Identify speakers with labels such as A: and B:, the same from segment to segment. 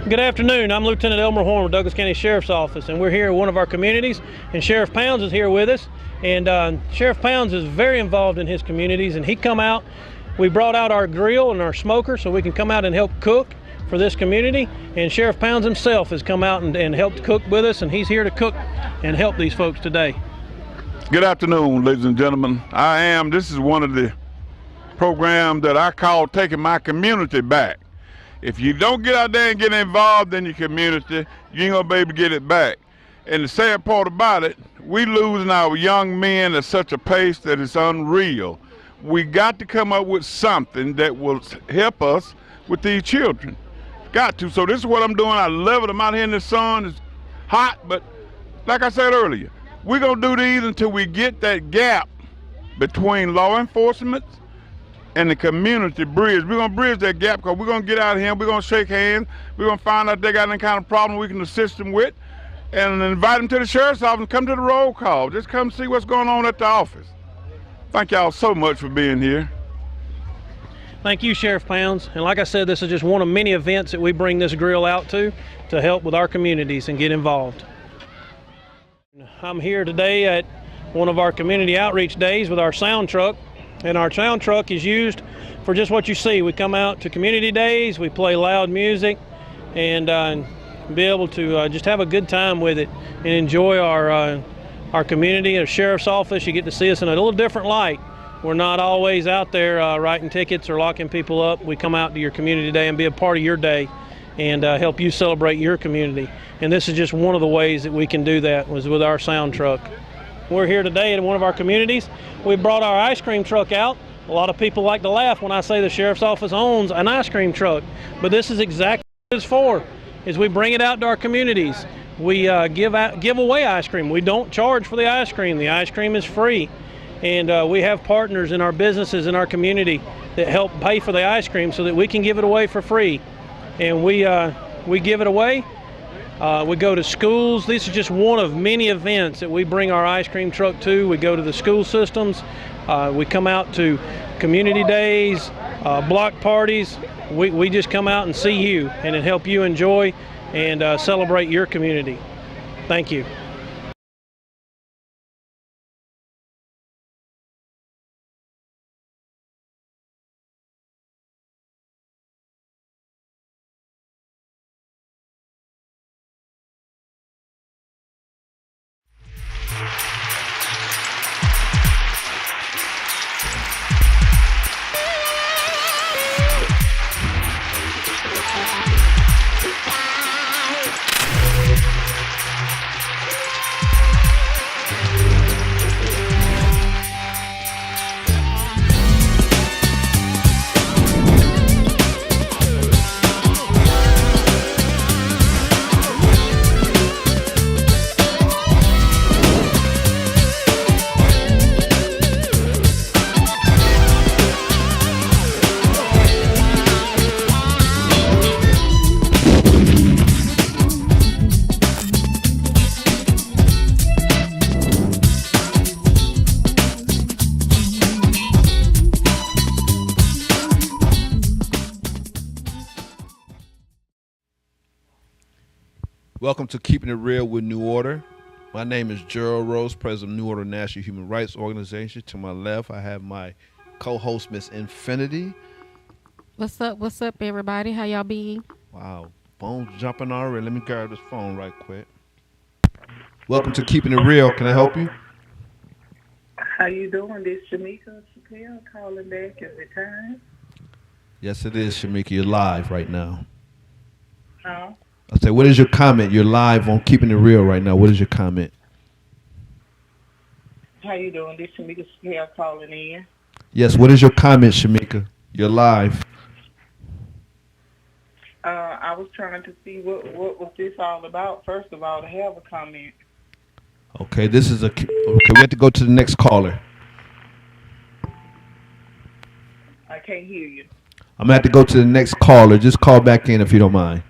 A: Good afternoon. I'm Lieutenant Elmer Horn with Douglas County Sheriff's Office, and we're here in one of our communities, and Sheriff Pounds is here with us. And Sheriff Pounds is very involved in his communities, and he come out. We brought out our grill and our smoker so we can come out and help cook for this community. And Sheriff Pounds himself has come out and helped cook with us, and he's here to cook and help these folks today.
B: Good afternoon, ladies and gentlemen. This is one of the programs that I call Taking My Community Back. If you don't get out there and get involved in your community, you ain't gonna be able to get it back. And the sad part about it, we losing our young men at such a pace that it's unreal. We got to come up with something that will help us with these children. Got to. So this is what I'm doing. I love it. I'm out here in the sun. It's hot, but like I said earlier, we're gonna do these until we get that gap between law enforcement and the community bridge. We're gonna bridge that gap because we're gonna get out of here, we're gonna shake hands, we're gonna find out if they got any kind of problem we can assist them with, and invite them to the sheriff's office and come to the roll call. Just come see what's going on at the office. Thank y'all so much for being here.
A: Thank you, Sheriff Pounds. And like I said, this is just one of many events that we bring this grill out to help with our communities and get involved. I'm here today at one of our community outreach days with our sound truck. And our sound truck is used for just what you see. We come out to community days, we play loud music, and be able to just have a good time with it and enjoy our community. Our sheriff's office, you get to see us in a little different light. We're not always out there writing tickets or locking people up. We come out to your community day and be a part of your day and help you celebrate your community. And this is just one of the ways that we can do that, was with our sound truck. We're here today in one of our communities. We brought our ice cream truck out. A lot of people like to laugh when I say the sheriff's office owns an ice cream truck, but this is exactly what it's for, is we bring it out to our communities. We give away ice cream. We don't charge for the ice cream. The ice cream is free. And we have partners in our businesses in our community that help pay for the ice cream so that we can give it away for free. And we give it away. We go to schools. This is just one of many events that we bring our ice cream truck to. We go to the school systems. We come out to community days, block parties. We just come out and see you and help you enjoy and celebrate your community. Thank you.
C: Welcome to Keeping It Real with New Order. My name is Gerald Rose, president of New Order National Human Rights Organization. To my left, I have my co-host, Miss Infinity.
D: What's up, everybody? How y'all be?
C: Wow, phone's jumping already. Let me grab this phone right quick. Welcome to Keeping It Real. Can I help you?
E: How you doing? This Shamika Chappelle calling back at the time.
C: Yes, it is, Shamika. You're live right now.
E: Huh?
C: I say, what is your comment? You're live on Keeping It Real right now. What is your comment?
E: How you doing? This Shamika Chappelle calling in.
C: Yes, what is your comment, Shamika? You're live.
E: I was trying to see what was this all about. First of all, to have a comment.
C: Okay, this is okay, we have to go to the next caller.
E: I can't hear you.
C: I'm going to have to go to the next caller. Just call back in if you don't mind.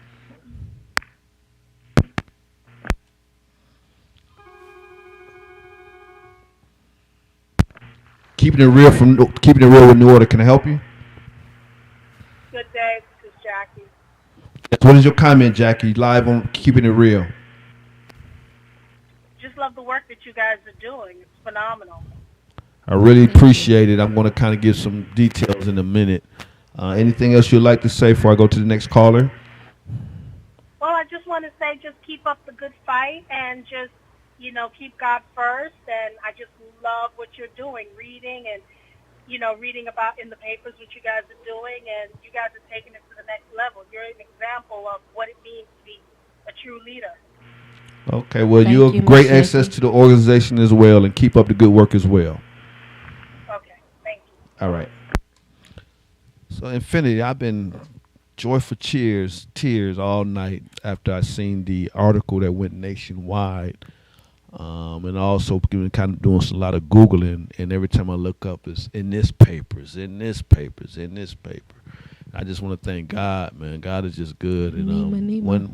C: Keeping it real Keeping It Real with New Order. Can I help you?
F: Good day, this is Jackie.
C: Yes, What is your comment, Jackie? Live on Keeping It Real.
F: Just love the work that you guys are doing. It's phenomenal.
C: I really appreciate it. I'm going to kind of give some details in a minute. Anything else you'd like to say before I go to the next caller?
F: Well, I just want to say just keep up the good fight and just, keep God first. And I just love what you're doing, reading and, reading about in the papers what you guys are doing. And you guys are taking it to the next level. You're an example of what it means to be a true leader.
C: Okay, well,
D: Thank
C: you have
D: you,
C: great
D: Miss
C: access
D: Jackie.
C: to the organization as well, and keep up the good work as well.
F: Okay, thank you.
C: All right. So, Infinity, I've been joyful tears all night after I seen the article that went nationwide, and also kind of doing a lot of Googling, and every time I look up, it's in this paper, it's in this paper, it's in this paper. I just want to thank God, man. God is just good. And
D: Nima.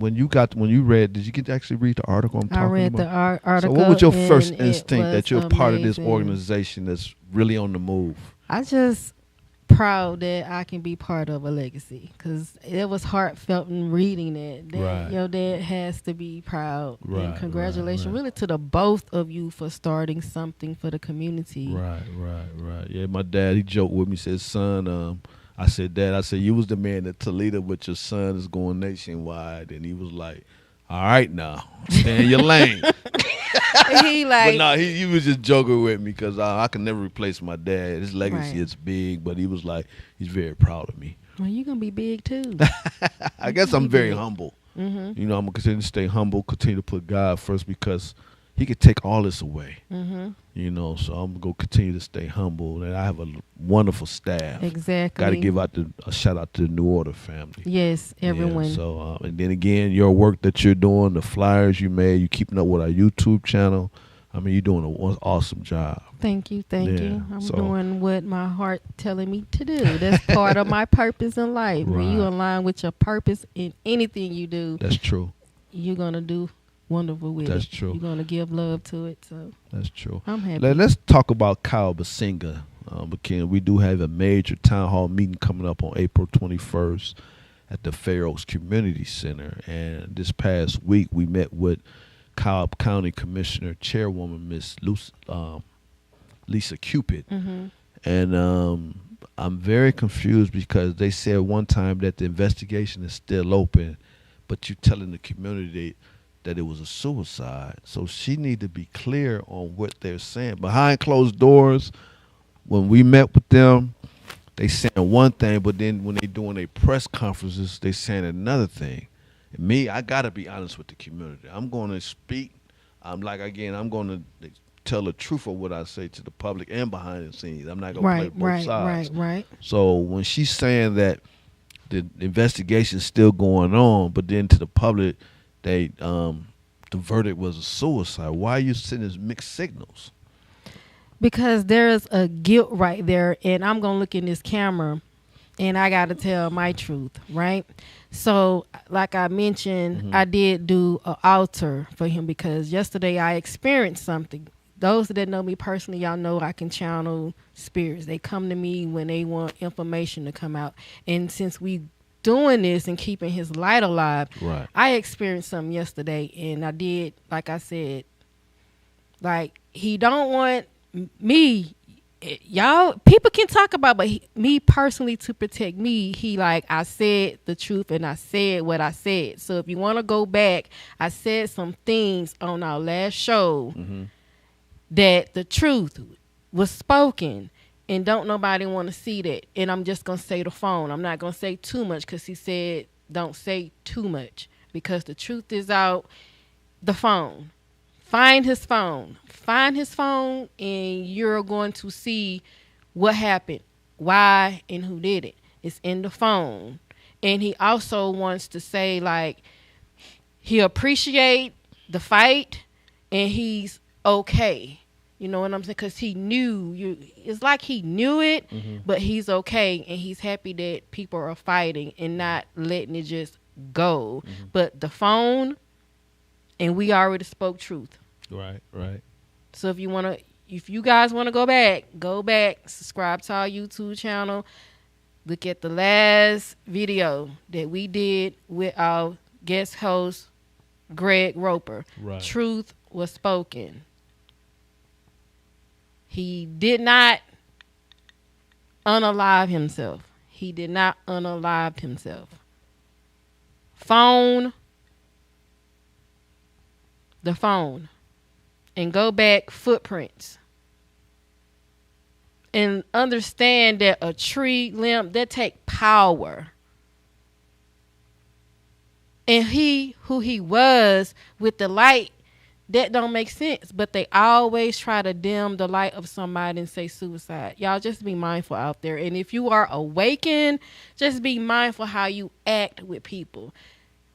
C: when you read, did you get to actually read the article I'm talking
D: I read
C: about?
D: the article.
C: So what was your
D: and
C: first
D: it
C: instinct that
D: was
C: you're part of this
D: amazing.
C: organization that's really on the move?
D: I just proud that I can be part of a legacy because it was heartfelt in reading it. That
C: Right.
D: Your dad has to be proud.
C: Right,
D: And congratulations,
C: right.
D: really, to the both of you for starting something for the community.
C: Right. Yeah, my dad, he joked with me, said, son, I said, Dad, you was the man at Toledo, but your son is going nationwide. And he was like, all right now, stay in your lane.
D: He
C: But
D: like,
C: no, he was just joking with me because I can never replace my dad. His legacy
D: Right.
C: is big, but he was like, he's very proud of me.
D: well, you're going to be big too.
C: I guess I'm very humble.
D: Mm-hmm.
C: I'm going to continue to stay humble, continue to put God first because he could take all this away.
D: Mm-hmm.
C: So I'm going to continue to stay humble. And I have a wonderful staff.
D: Exactly.
C: Got to give out a shout out to the New Order family.
D: Yes, everyone.
C: Yeah, so and then again, your work that you're doing, the flyers you made, you keeping up with our YouTube channel. I mean, you're doing an awesome job.
D: Thank you.
C: Yeah,
D: I'm
C: so-
D: doing what my heart telling me to do. That's part of my purpose in life. When you
C: Right.
D: align with your purpose in anything you do,
C: That's true.
D: you're gonna do wonderful with
C: That's
D: it.
C: true.
D: You're gonna give love to it. So
C: That's true.
D: I'm happy.
C: Let's talk about Kyle Basinga. Again, we do have a major town hall meeting coming up on April 21st at the Fair Oaks Community Center. And this past week, we met with Cobb County Commissioner Chairwoman Miss Lisa Cupid.
D: Mm-hmm.
C: And I'm very confused because they said one time that the investigation is still open, but you're telling the community that it was a suicide. So she need to be clear on what they're saying. Behind closed doors, when we met with them, they saying one thing, but then when they doing their press conferences, they saying another thing. And me, I got to be honest with the community. I'm going to speak. I'm going to tell the truth of what I say to the public and behind the scenes. I'm not going to play both sides.
D: Right.
C: So when she's saying that the investigation's still going on, but then to the public, the verdict was a suicide. Why are you sending mixed signals?
D: Because there's a guilt right there, and I'm gonna look in this camera, and I gotta tell my truth, right? So, like I mentioned, I did do an altar for him because yesterday I experienced something. Those that know me personally, y'all know I can channel spirits. They come to me when they want information to come out, and since we doing this and keeping his light alive,
C: Right.
D: I experienced something yesterday, and I did, like I said, like he don't want me, y'all, people can talk about, but me personally, to protect me, he like, I said the truth and I said what I said. So if you want to go back, I said some things on our last show that the truth was spoken. And don't nobody want to see that. And I'm just going to say the phone. I'm not going to say too much because he said don't say too much because the truth is out. The phone. Find his phone. Find his phone and you're going to see what happened, why, and who did it. It's in the phone. And he also wants to say, like, he appreciate the fight and he's okay. You know what I'm saying? Because he knew it's like he knew it, but he's okay and he's happy that people are fighting and not letting it just go. But the phone, and we already spoke truth.
C: Right.
D: So if you guys want to go back, subscribe to our YouTube channel. Look at the last video that we did with our guest host, Greg Roper.
C: Right.
D: Truth was spoken. He did not unalive himself. He did not unalive himself. The phone, and go back footprints. And understand that a tree limb, that take power. And who he was with the light, that don't make sense. But they always try to dim the light of somebody and say suicide. Y'all just be mindful out there. And if you are awakened, just be mindful how you act with people.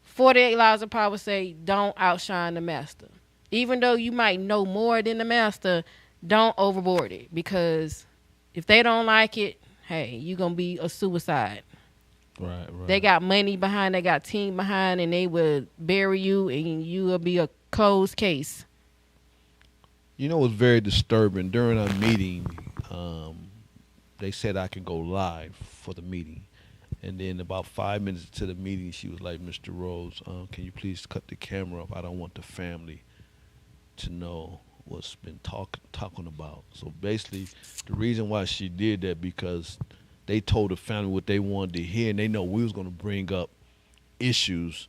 D: 48 Laws of Power say don't outshine the master. Even though you might know more than the master, don't overboard it. Because if they don't like it, hey, you're going to be a suicide.
C: Right.
D: They got money behind, they got team behind, and they will bury you, and you will be a closed case.
C: You know what's very disturbing? During our meeting, they said I can go live for the meeting. And then about 5 minutes to the meeting, she was like, Mr. Rose, can you please cut the camera off? I don't want the family to know what's been talking about. So basically, the reason why she did that, because they told the family what they wanted to hear, and they know we was going to bring up issues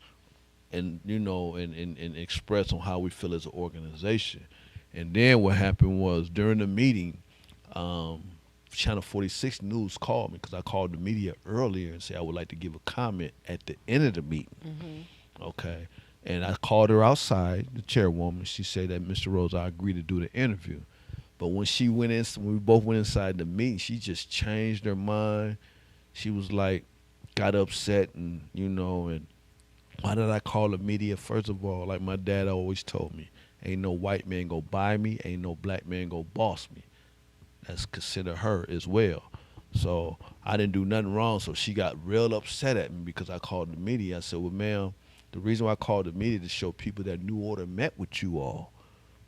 C: and, you know, and express on how we feel as an organization. And then what happened was, during the meeting, Channel 46 News called me, because I called the media earlier and said I would like to give a comment at the end of the meeting. Mm-hmm. Okay. And I called her outside, the chairwoman. She said that, Mr. Rose, I agree to do the interview. But when we both went inside the meeting, she just changed her mind. She was like, got upset, and, you know, and why did I call the media? First of all, like my dad always told me, ain't no white man go buy me, ain't no black man go boss me. That's considered her as well. So I didn't do nothing wrong, so she got real upset at me because I called the media. I said, well, ma'am, the reason why I called the media to show people that New Order met with you all,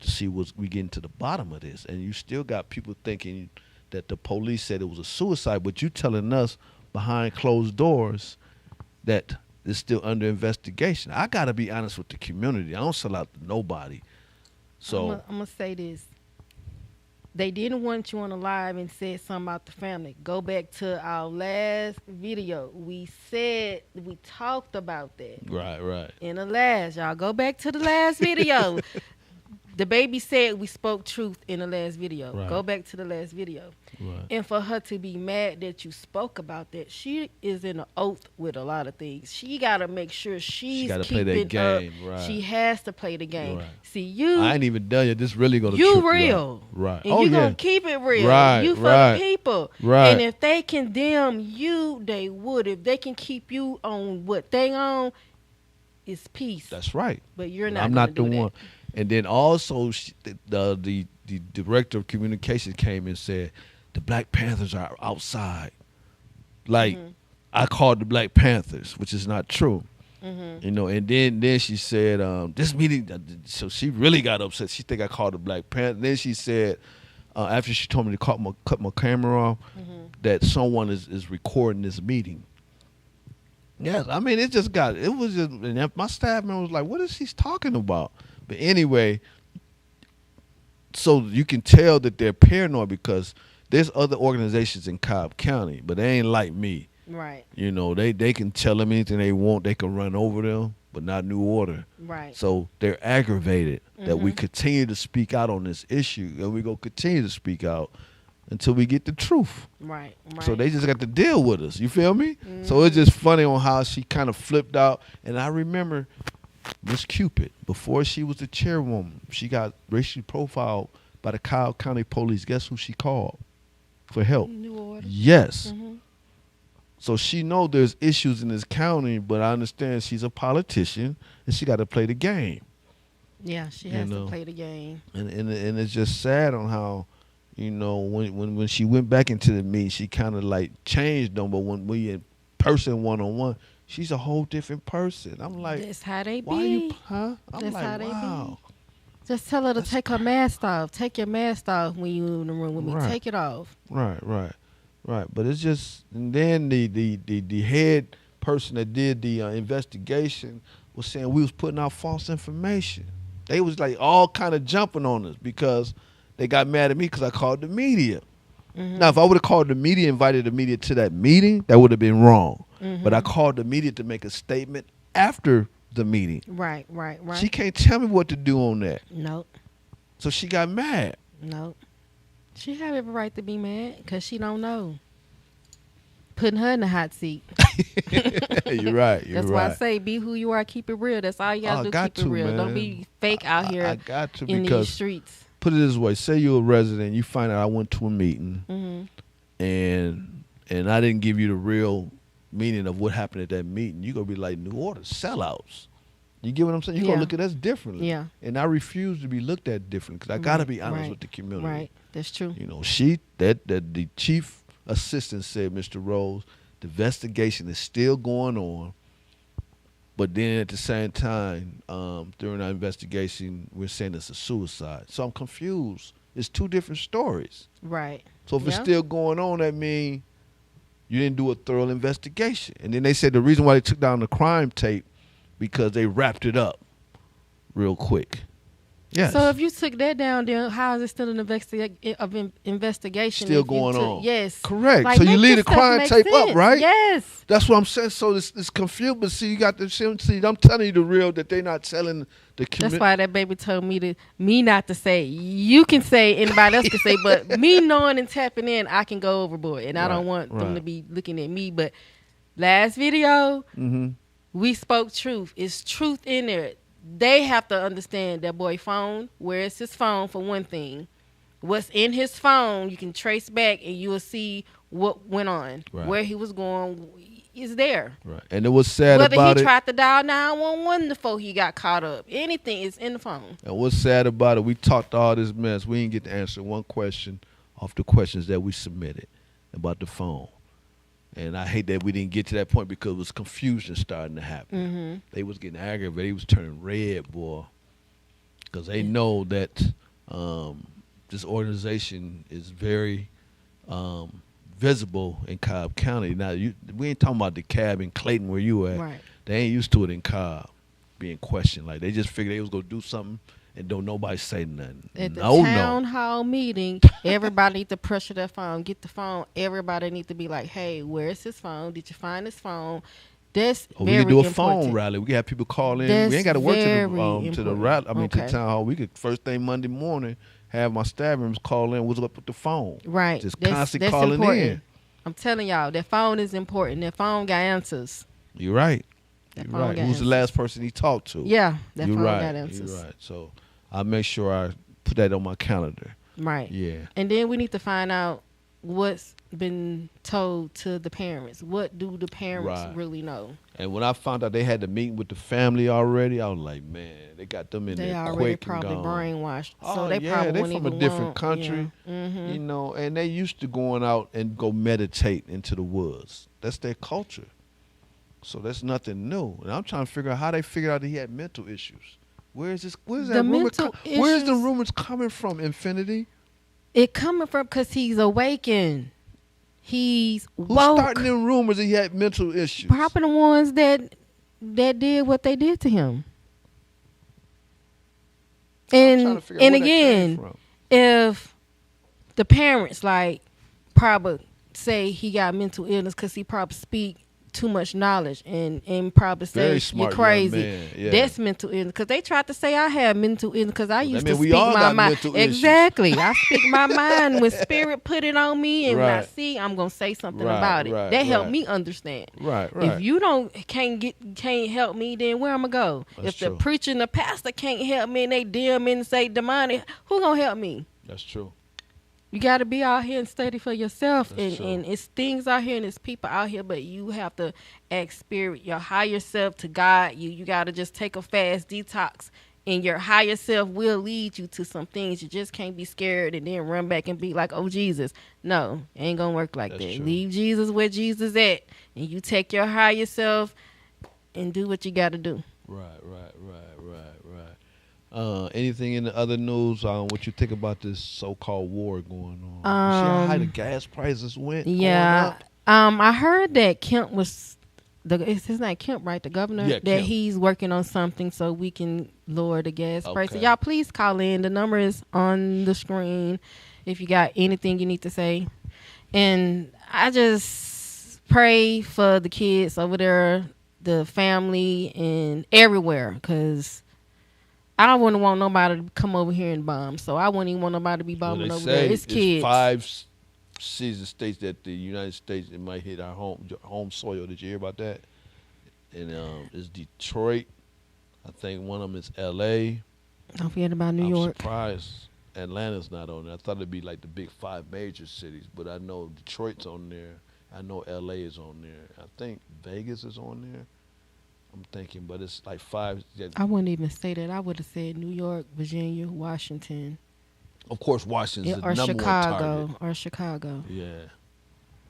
C: to see we getting to the bottom of this. And you still got people thinking that the police said it was a suicide, but you telling us behind closed doors that it's still under investigation. I got to be honest with the community. I don't sell out to nobody. So
D: I'm going to say this. They didn't want you on the live and said something about the family. Go back to our last video. We talked about that.
C: Right.
D: In the last, y'all go back to the last video. The baby said we spoke truth in the last video.
C: Right.
D: Go back to the last video.
C: Right.
D: And for her to be mad that you spoke about that, she is in an oath with a lot of things. She got to make sure she's
C: gotta
D: keeping
C: play that game.
D: up.
C: Right.
D: She has to play the game.
C: Right.
D: See,
C: I ain't even done yet. This really gonna
D: you
C: trip
D: real.
C: You right.
D: And you gonna keep it real.
C: Right.
D: You for
C: right.
D: the people.
C: Right.
D: And if they condemn you, they would. If they can keep you on what they own, it's peace.
C: That's right.
D: But you're not.
C: I'm not the one. And then also, the director of communications came and said, the Black Panthers are outside. Like, I called the Black Panthers, which is not true. You know, and then she said, this meeting, so she really got upset. She think I called the Black Panthers. Then she said, after she told me to cut my camera off, that someone is recording this meeting. Yes, I mean, and my staff member was like, what is she talking about? But anyway, so you can tell that they're paranoid, because there's other organizations in Cobb County, but they ain't like me.
D: Right.
C: You know, they can tell them anything they want. They can run over them, but not New Order.
D: Right.
C: So they're aggravated that we continue to speak out on this issue, and we're going to continue to speak out until we get the truth.
D: Right.
C: So they just got to deal with us. You feel me? So it's just funny on how she kind of flipped out. And I remember Miss Cupid, before she was the chairwoman, she got racially profiled by the Cobb County Police. Guess who she called for help?
D: New Order.
C: Yes. So she know there's issues in this county, but I understand she's a politician and she got to play the game.
D: Yeah, she has to play the game. And
C: it's just sad on how, you know, when she went back into the meeting, she kind of like changed them. But when we in person one-on-one, she's a whole different person. I'm like,
D: that's how they be.
C: Why you, huh? I'm
D: that's
C: like,
D: how they
C: wow.
D: be. Just tell her to take her mask off. Take your mask off when you in the room with me.
C: Right.
D: Take it off.
C: Right. Right, but it's just, and then the head person that did the investigation was saying we was putting out false information. They was like all kind of jumping on us because they got mad at me because I called the media. Now, if I would have called the media, invited the media to that meeting, that would have been wrong. But I called the media to make a statement after the meeting.
D: Right.
C: She can't tell me what to do on that.
D: Nope.
C: So she got mad.
D: Nope. She have every right to be mad because she don't know. Putting her in the hot seat.
C: You're right.
D: That's why I say be who you are, keep it real. That's all you gotta do, keep it real.
C: Man.
D: Don't be fake out here
C: I got to
D: in
C: because
D: these streets.
C: put it this way: say you're a resident, you find out I went to a meeting, and I didn't give you the real meaning of what happened at that meeting. You gonna be like New Order sellouts. You get what I'm saying? You gonna look at us differently.
D: Yeah.
C: And I refuse to be looked at different because I gotta be honest with the community.
D: Right. That's true.
C: You know, that the chief assistant said, Mr. Rose, the investigation is still going on. But then at the same time, during our investigation, we're saying it's a suicide. So I'm confused. It's two different stories.
D: Right.
C: So if it's still going on, that means you didn't do a thorough investigation. And then they said the reason why they took down the crime tape because they wrapped it up real quick. Yes.
D: So if you took that down, then how is it still an investigation?
C: Still going on.
D: Yes.
C: Correct.
D: Like,
C: so you leave the crime tape
D: sense.
C: up, right?
D: Yes.
C: That's what I'm saying. So it's confused. But see, you got the see. I'm telling you the real that they're not telling the community.
D: That's why that baby told me not to say. You can say, anybody else can say, but me knowing and tapping in, I can go overboard, and I don't want them to be looking at me. But last video, we spoke truth. It's truth in there. They have to understand that boy phone. Where is his phone for one thing? What's in his phone, you can trace back and you will see what went on.
C: Right.
D: Where he was going is there.
C: Right. And it was sad
D: Whether
C: about
D: he
C: it.
D: tried to dial 911 before he got caught up. Anything is in the phone.
C: And what's sad about it, we talked all this mess. We didn't get to answer one question off the questions that we submitted about the phone. And I hate that we didn't get to that point because it was confusion starting to happen. They was getting aggravated. They was turning red, boy, because they know that this organization is very visible in Cobb County. Now, we ain't talking about DeKalb and Clayton where you at.
D: Right.
C: They ain't used to it in Cobb being questioned. Like, they just figured they was going to do something and don't nobody say nothing.
D: At the town hall meeting, everybody need to pressure their phone, get the phone. Everybody need to be like, hey, where's his phone? Did you find his phone? That's
C: we
D: very
C: could do a
D: important.
C: phone rally. We can have people call in.
D: That's
C: we ain't got to work to the rally. To the
D: Okay.
C: town hall. We could first thing Monday morning have my staff members call in. What's up with the phone?
D: Right.
C: Just
D: That's
C: constantly calling
D: important.
C: in.
D: I'm telling y'all, that phone is important. That phone got answers.
C: You're right.
D: That
C: You're
D: phone
C: right.
D: got
C: Who's the
D: answers.
C: last person he talked to?
D: Yeah, that
C: You're
D: phone
C: right.
D: got answers.
C: You're right. So I'll make sure I put that on my calendar.
D: Right.
C: Yeah.
D: And then we need to find out what's been told to the parents. What do the parents really know?
C: And when I found out they had the meeting with the family already, I was like, man, they got them in
D: They
C: there
D: already
C: quick
D: probably
C: and gone.
D: brainwashed.
C: Oh,
D: So they
C: yeah,
D: probably
C: they
D: wouldn't
C: from a
D: even
C: different
D: want-
C: country,
D: yeah.
C: you know, and they used to going out and go meditate into the woods. That's their culture. So that's nothing new. And I'm trying to figure out how they figured out that he had mental issues. Where's that
D: The
C: rumor?
D: mental
C: Where's the
D: issues-
C: rumors coming from, Infinity?
D: It coming from because he's awakened. He's
C: Who's
D: woke.
C: starting them rumors that he had mental issues?
D: Probably the ones that did what they did to him.
C: I'm trying
D: And
C: to figure out where that came
D: again,
C: from.
D: if the parents like probably say he got mental illness because he probably speak too much knowledge and probably say
C: Very
D: you're
C: smart young
D: crazy.
C: man, yeah.
D: That's mental illness because they tried to say I had mental illness because I used to
C: mean we
D: speak
C: all
D: my
C: got
D: mind.
C: mental issues.
D: Exactly, I speak my mind when spirit put it on me, and when I
C: Right.
D: see, I'm gonna say something
C: Right,
D: about it.
C: right,
D: That helped
C: right.
D: me understand.
C: Right.
D: If you can't help me, then where I'ma go?
C: That's
D: If the
C: true.
D: preacher and the pastor can't help me and they dim and say demonic, who gonna help me?
C: That's true.
D: You got to be out here and study for yourself,
C: That's true.
D: and it's things out here and it's people out here, but you have to ask spirit, your higher self, to guide you. You got to just take a fast detox, and your higher self will lead you to some things. You just can't be scared and then run back and be like, oh, Jesus. No, it ain't going to work like
C: That's
D: that.
C: true.
D: Leave Jesus where Jesus at, and you take your higher self and do what you got to do.
C: Right. Anything in the other news? What you think about this so-called war going on? You see how high the gas prices went?
D: Yeah.
C: Going up?
D: I heard that Kemp was it's his name Kemp, right? The governor.
C: Yeah,
D: that
C: Kemp.
D: he's working on something so we can lower the gas prices.
C: Okay.
D: Y'all, please call in. The number is on the screen. If you got anything you need to say, and I just pray for the kids over there, the family, and everywhere, because I wouldn't want nobody to come over here and bomb. So I wouldn't even want nobody to be
C: Well,
D: bombing
C: they
D: over
C: say
D: there. It's kids.
C: 5 season states that the United States it might hit our home soil. Did you hear about that? And it's Detroit. I think one of them is L.A.
D: Don't forget about New
C: I'm
D: York.
C: surprised Atlanta's not on there. I thought it'd be like the big 5 major cities, but I know Detroit's on there. I know L.A. is on there. I think Vegas is on there. I'm thinking, but it's like 5.
D: I wouldn't even say that. I would have said New York, Virginia, Washington,
C: Of course, Washington's the
D: or
C: number
D: Chicago,
C: one target.
D: or Chicago.
C: Yeah,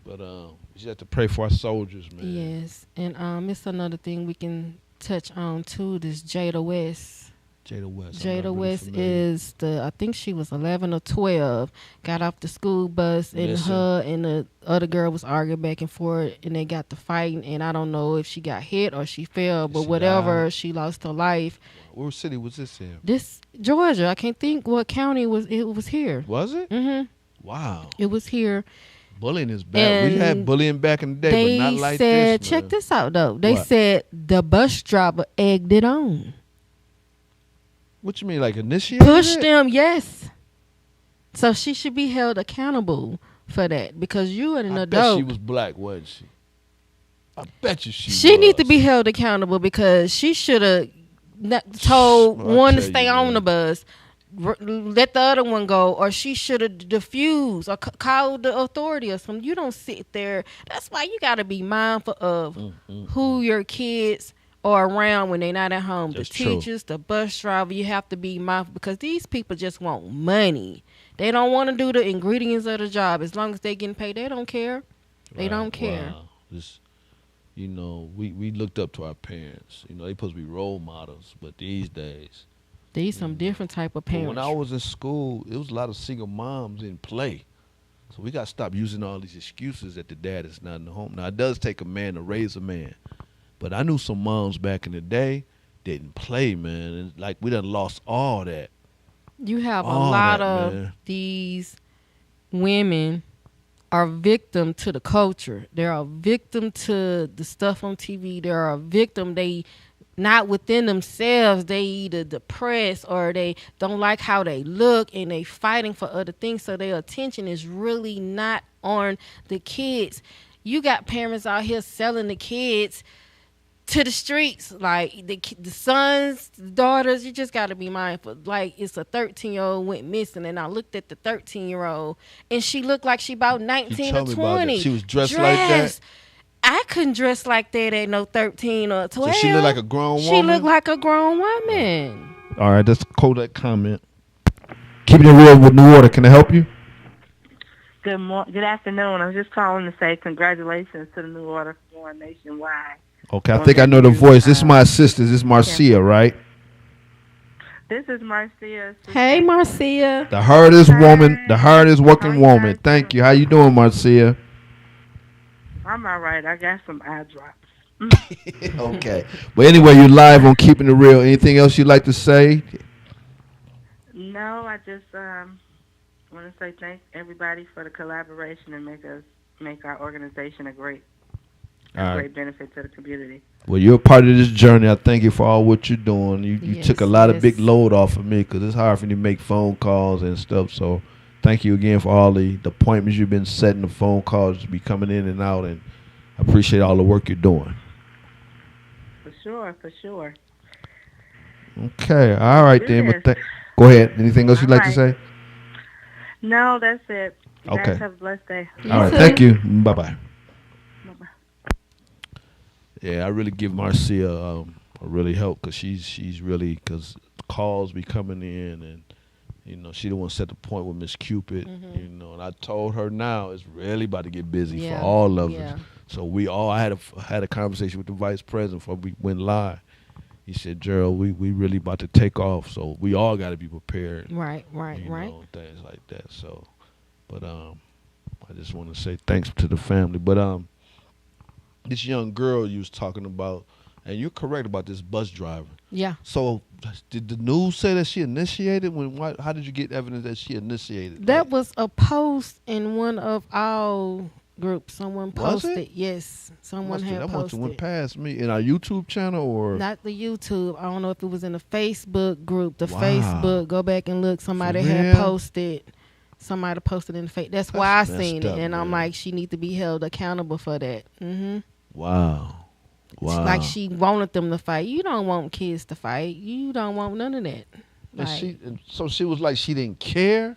C: but you just have to pray for our soldiers, man.
D: Yes, and it's another thing we can touch on too. This Jada West.
C: Jada West. I'm
D: Jada
C: not really
D: West
C: familiar.
D: is I think she was 11 or 12. Got off the school bus, and
C: Missing.
D: her and the other girl was arguing back and forth, and they got to fighting. And I don't know if she got hit or she fell, but
C: She
D: whatever,
C: died.
D: she lost her life.
C: What city was this in?
D: This Georgia, I can't think what county it was here.
C: Was it? Wow.
D: It was here.
C: Bullying is bad. We had
D: And
C: bullying back in the day,
D: They
C: but not like
D: said,
C: this.
D: check
C: man.
D: this out though. They
C: What?
D: said the bus driver egged it on.
C: What you mean, like initiated?
D: Pushed
C: it?
D: them, yes. So she should be held accountable for that because you are an
C: I bet
D: adult.
C: she was black, wasn't she? I bet you she
D: She needs to
C: was.
D: be held accountable because she should have told
C: Well, I
D: one to
C: tell
D: stay
C: you,
D: on
C: man.
D: the bus, let the other one go, or she should have diffused or called the authority or something. You don't sit there. That's why you got to be mindful of who your kids are around when they're not at home.
C: That's
D: the
C: true.
D: teachers, the bus driver, you have to be mindful because these people just want money. They don't want to do the ingredients of the job. As long as they getting paid, they don't care. They
C: Right,
D: don't care.
C: wow. This, we looked up to our parents. They supposed to be role models, but these days.
D: These some different type of
C: But
D: parents.
C: when I was in school, it was a lot of single moms in play. So we got to stop using all these excuses that the dad is not in the home. Now, it does take a man to raise a man. But I knew some moms back in the day didn't play, man. And like we done lost all that.
D: You have a
C: All
D: lot
C: that,
D: of
C: man.
D: these women are victim to the culture. They're a victim to the stuff on TV. They're a victim. They not within themselves. They either depressed or they don't like how they look and they fighting for other things. So their attention is really not on the kids. You got parents out here selling the kids to the streets, like the sons, the daughters. You just got to be mindful. Like it's a 13-year-old went missing, and I looked at the 13-year-old, and she looked like she about 19 or
C: told me about that.
D: 20.
C: She was dressed like that?
D: I couldn't dress like that at no 13 or 12.
C: So she looked like a grown
D: She
C: woman?
D: looked like a grown woman.
C: All right, let's quote that comment. Keeping it real with New Order. Can I help you?
G: Good afternoon. I was just calling to say congratulations to the New Order for going nationwide.
C: Okay, I think I know the voice. This is my sister. This is Marcia, right?
G: This is Marcia.
D: Hey, Marcia.
C: The hardest woman, the hardest
G: How
C: working
G: you
C: woman.
G: guys
C: Thank
G: doing?
C: you. How you doing, Marcia?
G: I'm all right. I got some eye drops.
C: Okay. But anyway, you're live on Keeping It Real. Anything else you'd like to say?
G: No, I just want to say thanks everybody for the collaboration and make our organization a great benefit to the community.
C: Well, you're a part of this journey. I thank you for all what you're doing. You
D: Yes,
C: took a lot of big
D: yes.
C: load off of me because it's hard for me to make phone calls and stuff. So thank you again for all the appointments you've been setting, the phone calls to be coming in and out, and I appreciate all the work you're doing.
G: For sure.
C: Okay. All right, then.
G: Yes.
C: But go ahead. Anything else you'd
G: All
C: like to
G: right.
C: say?
G: No, that's it. You
C: Okay.
G: guys have a blessed day.
C: All right.
D: too.
C: Thank you. Bye-bye.
G: Bye-bye.
C: Yeah, I really give Marcia a really help because she's really, because calls be coming in, and she the one set the point with Miss Cupid, and I told her now it's really about to get busy
D: Yeah,
C: for all of
D: yeah.
C: us. So I had a conversation with the vice president before we went live, he said, Gerald, we really about to take off, so we all got to be prepared.
D: Right.
C: You know, things like that. So, but I just want to say thanks to the family. But this young girl you was talking about, and you're correct about this bus driver.
D: Yeah.
C: So did the news say that she initiated? How did you get evidence that she initiated?
D: That was a post in one of our groups. Someone
C: Was it?
D: posted. Yes, someone had
C: that must have went
D: posted.
C: past me in our YouTube channel or
D: Not the YouTube. I don't know if it was in the Facebook group. The
C: Wow.
D: Facebook. Go back and look. Somebody
C: For
D: had
C: real?
D: posted. Somebody posted in the face. That's why I
C: That's
D: seen
C: messed
D: it,
C: up,
D: and I'm
C: man.
D: like, she need to be held accountable for that.
C: Wow.
D: Like she wanted them to fight. You don't want kids to fight. You don't want none of that.
C: And so she was like she didn't care.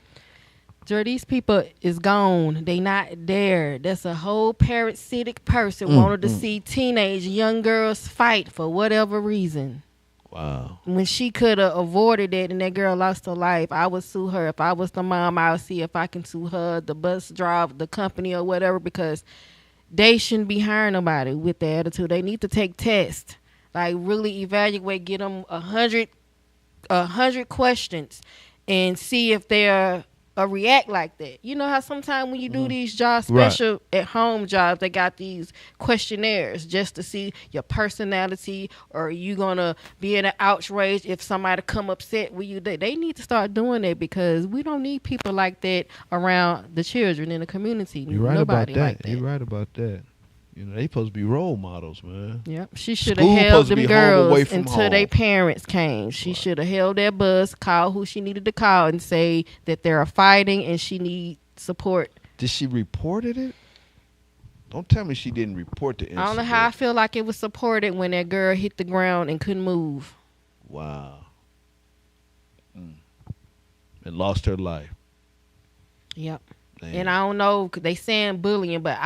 D: Jor, these people is gone. They not there. That's a whole parasitic person wanted to see teenage young girls fight for whatever reason.
C: Wow.
D: When she could have avoided it and that girl lost her life, I would sue her. If I was the mom, I would see if I can sue her, the bus driver, the company or whatever, because they shouldn't be hiring nobody with that attitude. They need to take tests, like really evaluate, get them 100 questions and see if they're react like that. You know how sometimes when you do these jobs, special at home jobs, they got these questionnaires just to see your personality, or you gonna be in an outrage if somebody come upset with you. They need to start doing that, because we don't need people like that around the children in the community.
C: You're right
D: Nobody
C: about that.
D: like that.
C: You're right about that. You know, they supposed to be role models, man.
D: Yep. She should have
C: School
D: held
C: supposed to
D: them
C: be home away
D: girls
C: from
D: until their
C: home.
D: parents came. She should have held that bus, called who she needed to call, and say that they're fighting and she need support.
C: Did she reported it? Don't tell me she didn't report the incident.
D: I don't know how I feel like it was supported when that girl hit the ground and couldn't move.
C: Wow. And lost her life.
D: Yep.
C: Damn.
D: And I don't know, 'cause they saying bullying, but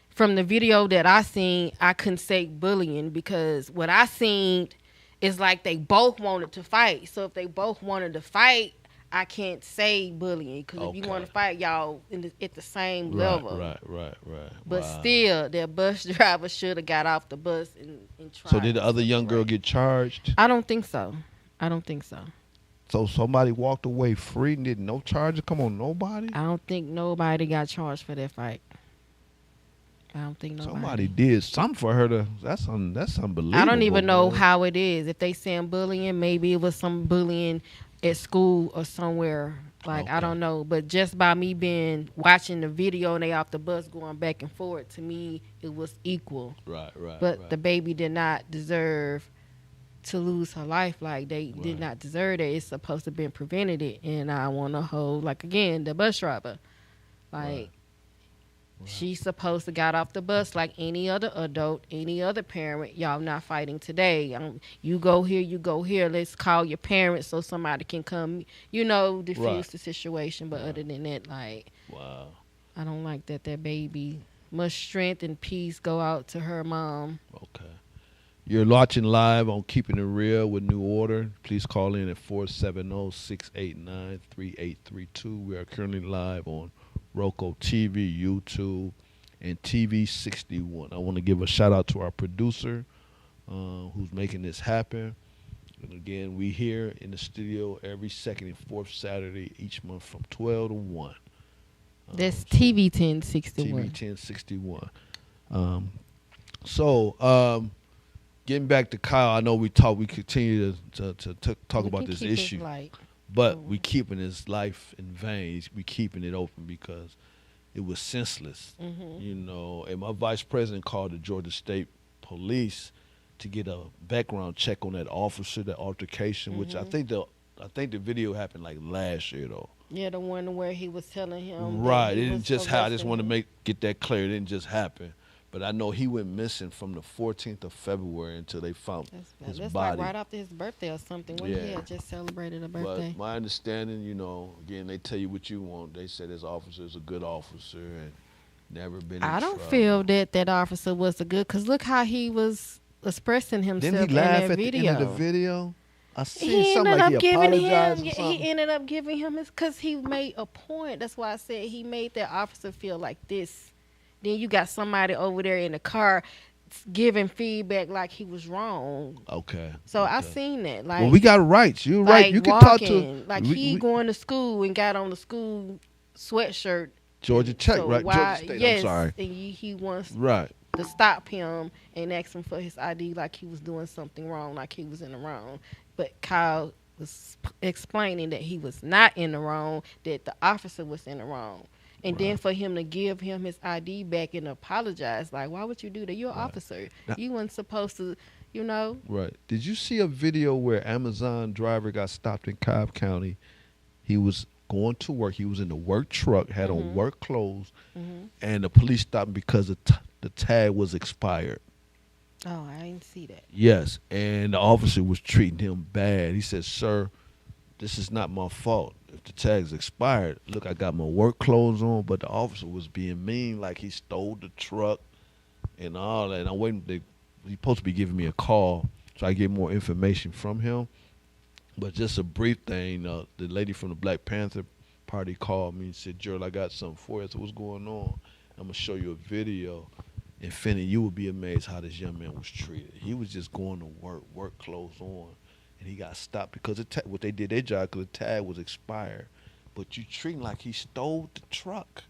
D: from the video that I seen, I couldn't say bullying, because what I seen is like they both wanted to fight. So if they both wanted to fight, I can't say bullying, because if you want to fight, y'all at the same level.
C: Right.
D: But
C: Wow.
D: still, that bus driver should have got off the bus and tried.
C: So did the
D: to
C: other young girl
D: separate.
C: get charged?
D: I don't think so.
C: So somebody walked away free and did no charges come on nobody?
D: I don't think nobody got charged for that fight. I don't think nobody.
C: Somebody did something for her to. That's unbelievable.
D: I don't even know
C: man.
D: how it is. If they saying bullying, maybe it was some bullying at school or somewhere. Like, I don't know. But just by me watching the video and they off the bus going back and forth, to me, it was equal.
C: Right.
D: But the baby did not deserve to lose her life. Like, they did not deserve that. It's supposed to have been prevented it. And I want to hold, like, again, the bus driver. Like, she's supposed to got off the bus like any other adult, any other parent. Y'all not fighting today. You go here. Let's call your parents so somebody can come, diffuse the situation. But other than that, like,
C: wow.
D: I don't like that baby. Much strength and peace go out to her mom.
C: Okay. You're watching live on Keeping It Real with New Order. Please call in at 470-689-3832. We are currently live on Roku TV, YouTube, and TV 61. I want to give a shout out to our producer who's making this happen. And again, we here in the studio every second and fourth Saturday each month from 12 to 1.
D: That's TV 1061.
C: TV 1061. Getting back to Kyle, I know we continue to talk
D: We
C: about
D: can
C: this
D: keep it
C: issue.
D: light.
C: But we keeping his life in vain. We keeping it open because it was senseless. And my vice president called the Georgia State Police to get a background check on that officer, that altercation, which I think the video happened like last year though.
D: Yeah, the one where he was telling him.
C: Right.
D: that
C: It
D: he
C: didn't
D: was
C: just happen. I just
D: arresting
C: want to
D: him.
C: get that clear. It didn't just happen. But I know he went missing from the 14th of February until they found his
D: That's
C: body.
D: like right after his birthday or something. When he had just celebrated a birthday.
C: But my understanding, again, they tell you what you want. They said this officer is a good officer and never been in
D: I don't
C: trouble.
D: feel that officer was a good, because look how he was expressing himself
C: Didn't he
D: in
C: laugh
D: that
C: at
D: video.
C: the end of the video? I
D: He
C: seen something
D: ended
C: like
D: up
C: he
D: giving
C: apologized
D: him.
C: or something.
D: He ended up giving him his, because he made a point. That's why I said he made that officer feel like this. Then you got somebody over there in the car giving feedback like he was wrong.
C: Okay.
D: So
C: okay.
D: I seen that. Like,
C: well, we got rights. You're
D: like
C: right. You can
D: walking,
C: talk to
D: like he going to school and got on the school sweatshirt.
C: Georgia Tech,
D: So
C: right?
D: why,
C: Georgia State.
D: yes,
C: I'm sorry.
D: and he wants
C: Right.
D: to stop him and ask him for his ID like he was doing something wrong, like he was in the wrong. But Kyle was explaining that he was not in the wrong, that the officer was in the wrong. And then for him to give him his ID back and apologize, like, why would you do that? You're an officer.
C: Now,
D: you weren't supposed to, you know.
C: Right. Did you see a video where Amazon driver got stopped in Cobb County? He was going to work. He was in the work truck, had on work clothes, and the police stopped him because the tag was expired.
D: Oh, I didn't see that.
C: Yes, and the officer was treating him bad. He said, "Sir, this is not my fault. If the tag's expired, look, I got my work clothes on." But the officer was being mean, like he stole the truck and all that. And I'm waiting. He's supposed to be giving me a call so I get more information from him. But just a brief thing, the lady from the Black Panther Party called me and said, "Gerald, I got something for you." I said, "What's going on?" I'm going to show you a video. And Finney, you would be amazed how this young man was treated. He was just going to work clothes on. And he got stopped because what they did their job because the tag was expired. But you treat him like he stole the truck.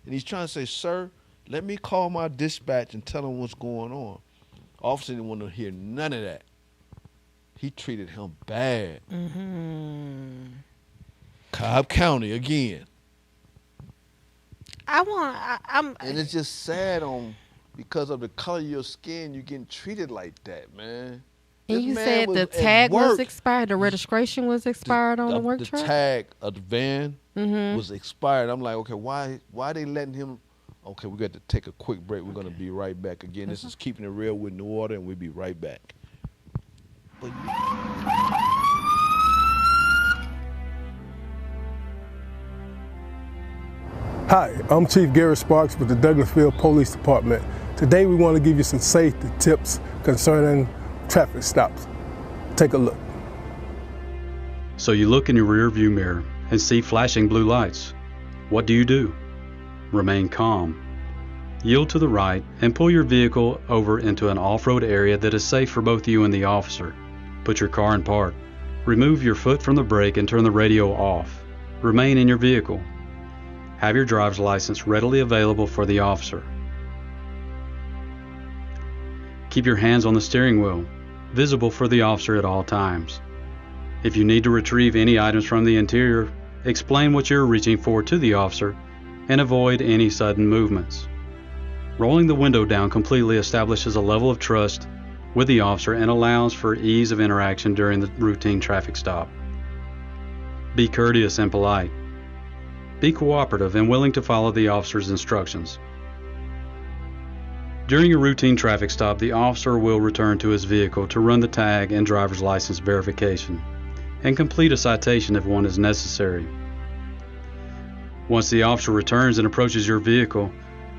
C: And he's trying to say, "Sir, let me call my dispatch and tell him what's going on." Officer didn't want to hear none of that. He treated him bad. Cobb County again.
D: I'm
C: And it's just sad because of the color of your skin, you're getting treated like that, man.
D: And
C: This
D: you
C: man
D: said
C: was
D: the
C: at
D: tag was
C: work.
D: expired, the registration was expired on the work truck?
C: The tag of the van was expired. I'm like, okay, why they letting him? Okay, we got to take a quick break. We're gonna be right back again. This is Keeping It Real with New Order, and we'll be right back. But
H: Hi, I'm Chief Gary Sparks with the Douglasville Police Department. Today we want to give you some safety tips concerning traffic stops. Take a look.
I: So you look in your rearview mirror and see flashing blue lights. What do? Remain calm. Yield to the right and pull your vehicle over into an off-road area that is safe for both you and the officer. Put your car in park. Remove your foot from the brake and turn the radio off. Remain in your vehicle. Have your driver's license readily available for the officer. Keep your hands on the steering wheel, visible for the officer at all times. If you need to retrieve any items from the interior, explain what you're reaching for to the officer and avoid any sudden movements. Rolling the window down completely establishes a level of trust with the officer and allows for ease of interaction during the routine traffic stop. Be courteous and polite. Be cooperative and willing to follow the officer's instructions. During a routine traffic stop, the officer will return to his vehicle to run the tag and driver's license verification and complete a citation if one is necessary. Once the officer returns and approaches your vehicle,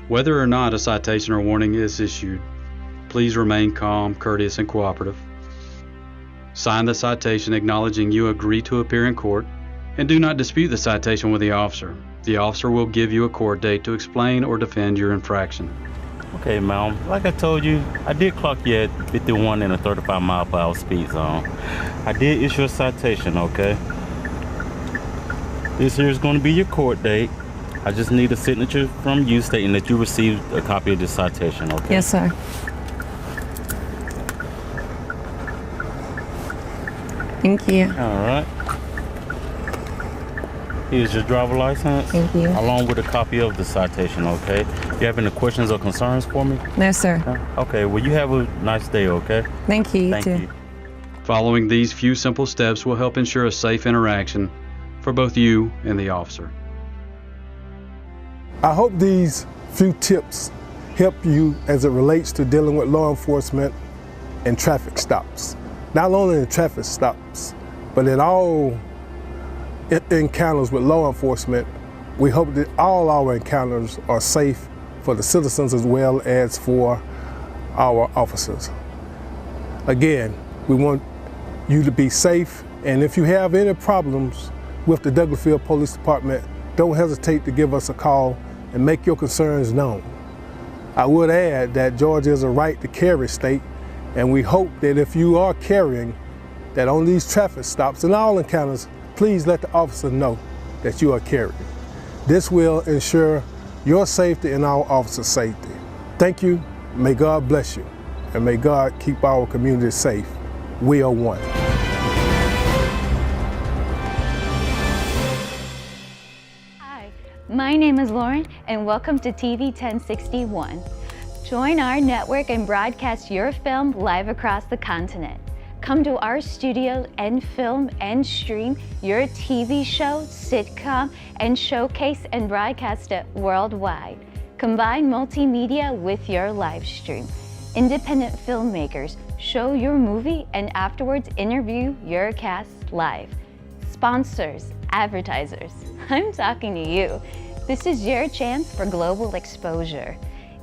I: whether or not a citation or warning is issued, please remain calm, courteous, and cooperative. Sign the citation acknowledging you agree to appear in court, and do not dispute the citation with the officer. The officer will give you a court date to explain or defend your infraction.
J: Okay, ma'am. Like I told you, I did clock you at 51 in a 35 mile per hour speed zone. I did issue a citation, okay? This here is going to be your court date. I just need a signature from you stating that you received a copy of this citation, okay?
K: Yes, sir. Thank you.
J: All right. Here's your driver license.
K: Thank you.
J: Along with a copy of the citation, okay? You have any questions or concerns for me?
K: No, sir.
J: Okay, well, you have a nice day, okay?
K: Thank you.
J: Thank
K: too.
J: you.
I: Following these few simple steps will help ensure a safe interaction for both you and the officer.
H: I hope these few tips help you as it relates to dealing with law enforcement and traffic stops. Not only in traffic stops, but in all encounters with law enforcement. We hope that all our encounters are safe for the citizens as well as for our officers. Again, we want you to be safe, and if you have any problems with the Douglasville Police Department, don't hesitate to give us a call and make your concerns known. I would add that Georgia is a right to carry state, and we hope that if you are carrying, that on these traffic stops and all encounters, please let the officer know that you are carrying. This will ensure your safety and our officers' safety. Thank you. May God bless you, and may God keep our community safe. We are one.
L: Hi, my name is Lauren, and welcome to TV 1061. Join our network and broadcast your film live across the continent. Come to our studio and film and stream your TV show, sitcom, and showcase and broadcast it worldwide. Combine multimedia with your live stream. Independent filmmakers show your movie and afterwards interview your cast live. Sponsors, advertisers, I'm talking to you. This is your chance for global exposure.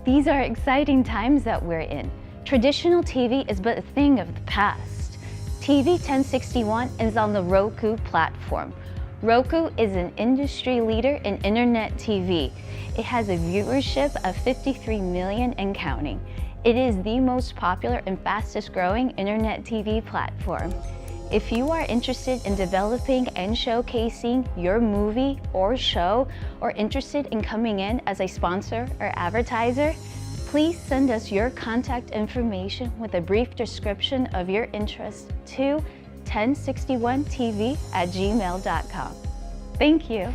L: These are exciting times that we're in. Traditional TV is but a thing of the past. TV 1061 is on the Roku platform. Roku is an industry leader in internet TV. It has a viewership of 53 million and counting. It is the most popular and fastest growing internet TV platform. If you are interested in developing and showcasing your movie or show, or interested in coming in as a sponsor or advertiser, please send us your contact information with a brief description of your interest to 1061tv@gmail.com. Thank you.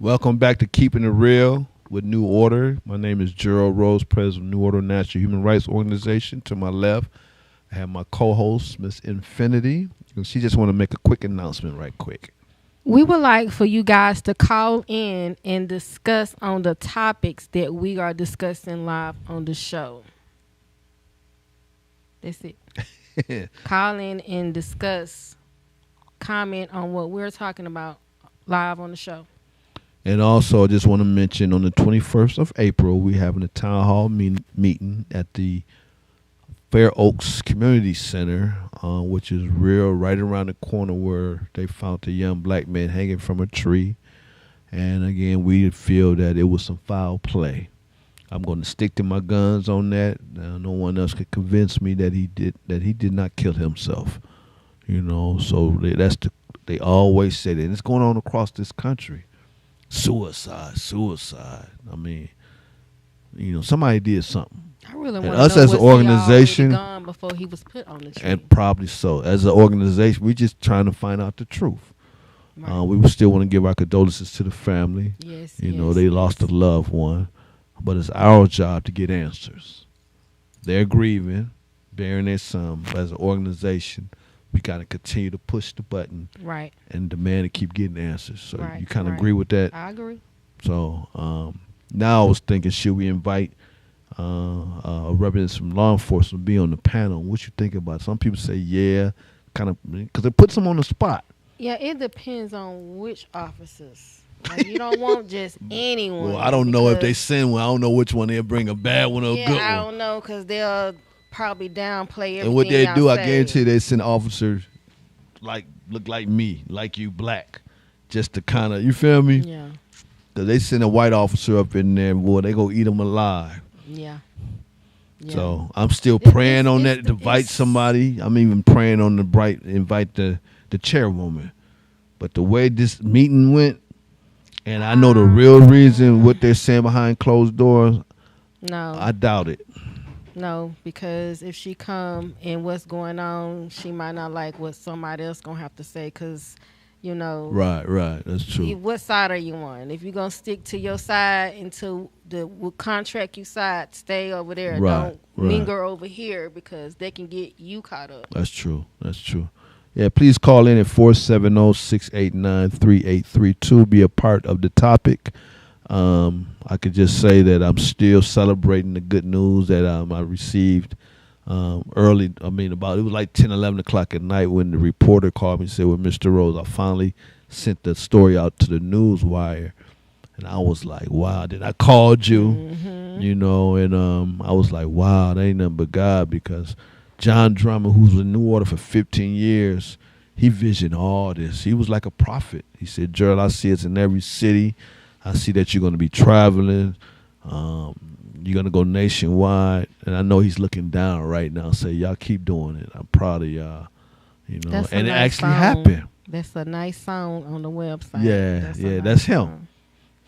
C: Welcome back to Keeping It Real with New Order. My name is Gerald Rose, president of New Order National Human Rights Organization. To my left, I have my co-host, Miss Infinity. And she just want to make a quick announcement right quick.
D: We would like for you guys to call in and discuss on the topics that we are discussing live on the show. That's it. Call in and discuss, comment on what we're talking about live on the show.
C: And also, I just want to mention on the 21st of April, we're having a town hall meeting at the Fair Oaks Community Center, which is right around the corner where they found the young black man hanging from a tree. And again, we feel that it was some foul play. I'm going to stick to my guns on that. No one else could convince me that he did not kill himself. You know, so they always say that. And it's going on across this country. Suicide. I mean, you know, somebody did something.
D: I really want
C: and
D: to
C: us
D: know
C: as an organization,
D: gone before he was put on the tree.
C: And probably so. As an organization, we're just trying to find out the truth.
D: Right.
C: We still want to give our condolences to the family.
D: Yes,
C: you know, they lost a loved one, but it's our job to get answers. They're grieving, bearing their son, but as an organization, we got to continue to push the button,
D: right,
C: and demand to keep getting answers. So
D: right,
C: you kind of agree with that?
D: I agree.
C: So now I was thinking, should we invite representatives from law enforcement to be on the panel? What you think about it? Some people say, yeah, kind of, because it puts them on the spot.
D: Yeah, it depends on which officers. Like, you don't want just anyone.
C: Well, I don't know if they send one. I don't know which one they'll bring, a bad one or a good one.
D: I don't know, because they'll probably downplay everything.
C: And what they do,
D: say.
C: I guarantee you, they send officers look like me, like you, black, just to kind of, you feel me?
D: Yeah.
C: Because they send a white officer up in there, boy, they go eat them alive.
D: Yeah.
C: So I'm still praying on that to invite somebody. I'm even praying on invite the chairwoman. But the way this meeting went, and I know the real reason what they're saying behind closed doors,
D: no,
C: I doubt it.
D: No, because if she come and what's going on, she might not like what somebody else gonna have to say. Cause, you know.
C: Right. That's true.
D: What side are you on? If you're gonna stick to your side until the contract you side, stay over there.
C: Right,
D: Don't linger over here because they can get you caught up.
C: That's true. Yeah, please call in at 470-689-3832. Be a part of the topic. I could just say that I'm still celebrating the good news that I received early. I mean, it was like 10, 11 o'clock at night when the reporter called me and said, well, Mr. Rose, I finally sent the story out to the news wire. And I was like, wow. Then I called you, you know, and I was like, wow, that ain't nothing but God, because John Drummond, who's in New Order for 15 years, he visioned all this. He was like a prophet. He said, Gerald, I see it's in every city. I see that you're going to be traveling. You're going to go nationwide. And I know he's looking down right now, say, y'all keep doing it. I'm proud of y'all. You know,
D: That's
C: and it
D: nice
C: actually
D: song.
C: happened.
D: That's a nice song on the website.
C: Yeah, that's him.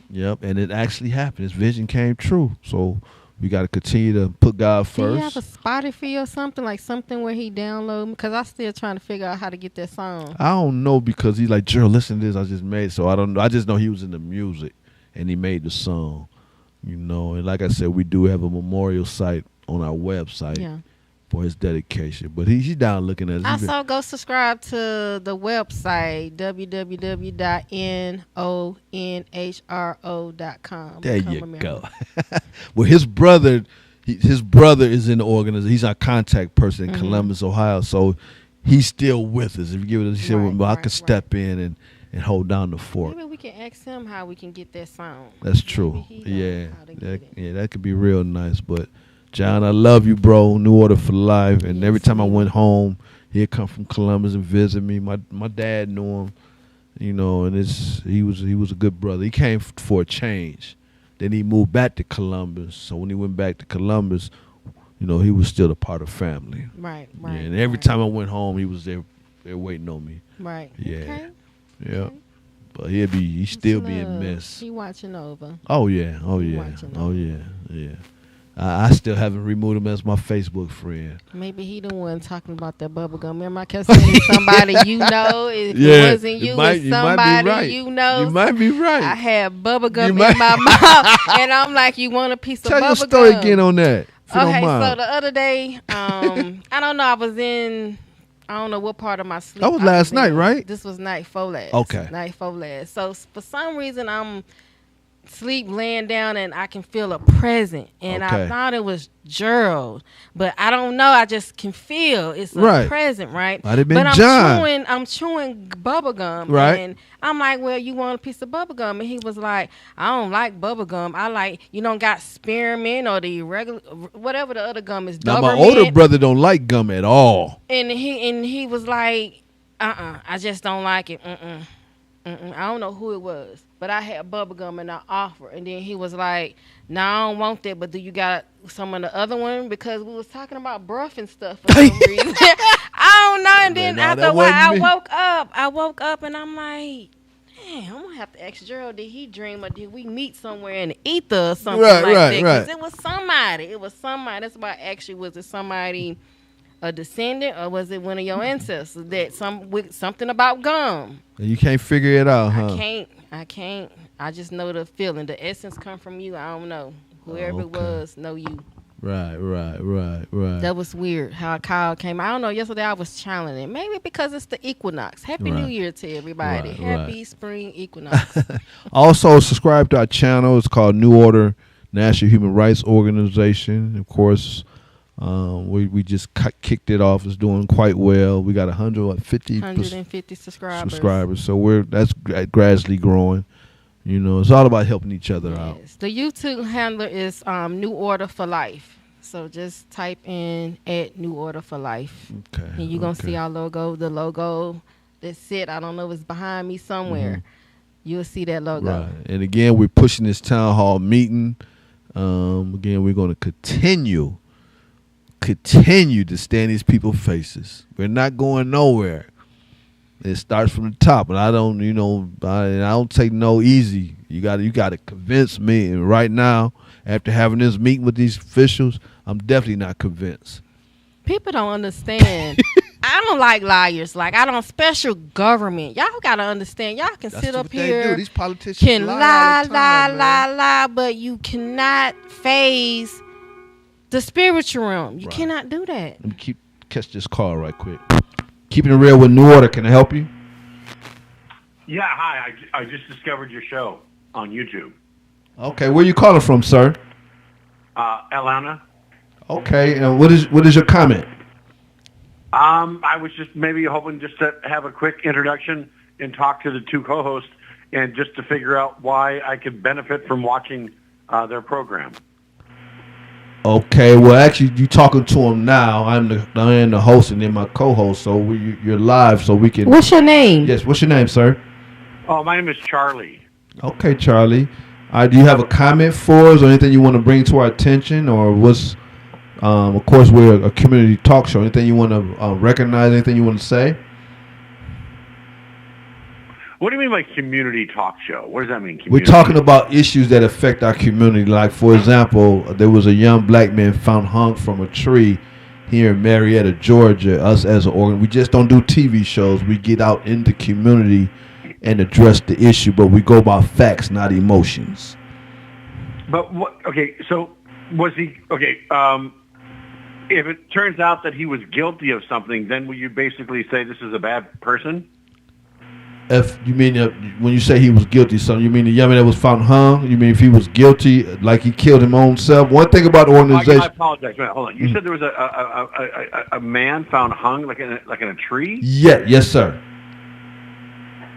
C: Yep, and it actually happened. His vision came true. So we got to continue to put God first.
D: Do you have a Spotify or something, like something where he download? Because I'm still trying to figure out how to get that song.
C: I don't know, because he's like, Gerald, listen to this I just made. So I don't know. I just know he was in the music and he made the song, you know. And like I said, we do have a memorial site on our website for his dedication. But he's down looking at it.
D: Also, go subscribe to the website, www.nonhro.com.
C: There you go. Well, his brother is in the organization. He's our contact person in Columbus, Ohio. So he's still with us. If you give it, he said, well, I can step in and hold down the fort.
D: Maybe we can ask him how we can get that song.
C: That's true. Yeah, that could be real nice. But John, I love you, bro. New Order for life. And every time I went home, he'd come from Columbus and visit me. My dad knew him, you know, and he was a good brother. He came for a change. Then he moved back to Columbus. So when he went back to Columbus, you know, he was still a part of family.
D: Right.
C: Yeah, and every time I went home, he was there waiting on me.
D: Right.
C: Yeah.
D: Okay.
C: Yeah. But he's still being missed.
D: He watching over.
C: Oh yeah. I still haven't removed him as my Facebook friend.
D: Maybe he the one talking about that bubble gum. Remember, I kept saying somebody you know. If it wasn't you, it's somebody you know.
C: You might be right.
D: I had bubble gum in my mouth, and I'm like, "You want a piece of bubble gum?"
C: Tell your story again on that.
D: Okay, so the other day, I don't know. I was in. I don't know what part of my sleep.
C: That was last night, right?
D: This was night 4 last.
C: Okay.
D: Night 4 last. So for some reason, I'm laying down and I can feel a presence, and I thought it was Gerald, but I don't know. I just can feel it's a present, right?
C: Might have been
D: but
C: John.
D: I'm chewing bubble gum,
C: right?
D: And I'm like, well, you want a piece of bubble gum? And he was like, I don't like bubble gum. I like, you don't got spearmint or the regular, whatever the other gum is.
C: Now my older brother don't like gum at all.
D: And he was like, I just don't like it. I don't know who it was, but I had bubble gum and I offered, and then he was like, "No, I don't want that. But do you got some of the other one?" Because we was talking about breath and stuff for some reason. I don't know. And then after a while, I woke up, and I'm like, "Damn, I'm gonna have to ask Gerald. Did he dream or did we meet somewhere in the ether or something like that?" Because it was somebody. That's why I asked you, was it somebody? A descendant, or was it one of your ancestors that something about gum?
C: You can't figure it out, huh?
D: I can't. I just know the feeling. The essence come from you. I don't know. Whoever it was, know you.
C: Right.
D: That was weird how Kyle came. I don't know. Yesterday I was channeling it. Maybe because it's the equinox. Happy New Year to everybody. Happy spring equinox.
C: Also, subscribe to our channel. It's called New Order National Human Rights Organization. Of course, we just kicked it off. It's doing quite well. We got 150 subscribers. So that's gradually growing. You know, it's all about helping each other out.
D: The YouTube handler is New Order for Life. So just type in @New Order for Life.
C: Okay.
D: And you're gonna see our logo. The logo that's it. I don't know. It's behind me somewhere. You'll see that logo.
C: Right. And again, we're pushing this town hall meeting. Again, we're going to continue to stand these people's faces. We're not going nowhere. It starts from the top, and I don't take no easy. You got to convince me. And right now, after having this meeting with these officials, I'm definitely not convinced.
D: People don't understand. I don't like liars. Like, I don't special government. Y'all gotta understand. Y'all can sit up
C: They
D: here,
C: do. These politicians
D: can lie,
C: all the time, man.
D: lie, but you cannot phase the spiritual realm. You
C: Right.
D: cannot do that.
C: Let me catch this call right quick. Keeping it real with New Order. Can I help you?
M: Yeah, hi. I just discovered your show on YouTube.
C: Okay, where you calling from, sir?
M: Atlanta.
C: Okay, and what is your comment?
M: I was just maybe hoping just to have a quick introduction and talk to the two co-hosts and just to figure out why I could benefit from watching their program.
C: Okay, well, actually, you talking to him now. I am the host and then my co-host, so you're live, so we can.
D: What's your name?
C: Yes, what's your name, sir?
M: Oh, my name is Charlie.
C: Okay, Charlie. Do you have a comment for us or anything you want to bring to our attention, or what's? Of course, we're a community talk show. Anything you want to recognize? Anything you want to say?
M: What do you mean by community talk show? What does that mean?
C: We're talking about issues that affect our community. Like, for example, there was a young black man found hung from a tree here in Marietta, Georgia. Us as an organ, we just don't do TV shows. We get out in the community and address the issue, but we go by facts, not emotions.
M: But what? Okay, so was he okay? If it turns out that he was guilty of something, then will you basically say this is a bad person?
C: If you mean when you say he was guilty, so you mean the young man that was found hung? You mean if he was guilty, like he killed his own self? One thing about the organization.
M: I apologize. Man, hold on. You said there was a man found hung like in a tree?
C: Yeah. Yes, sir.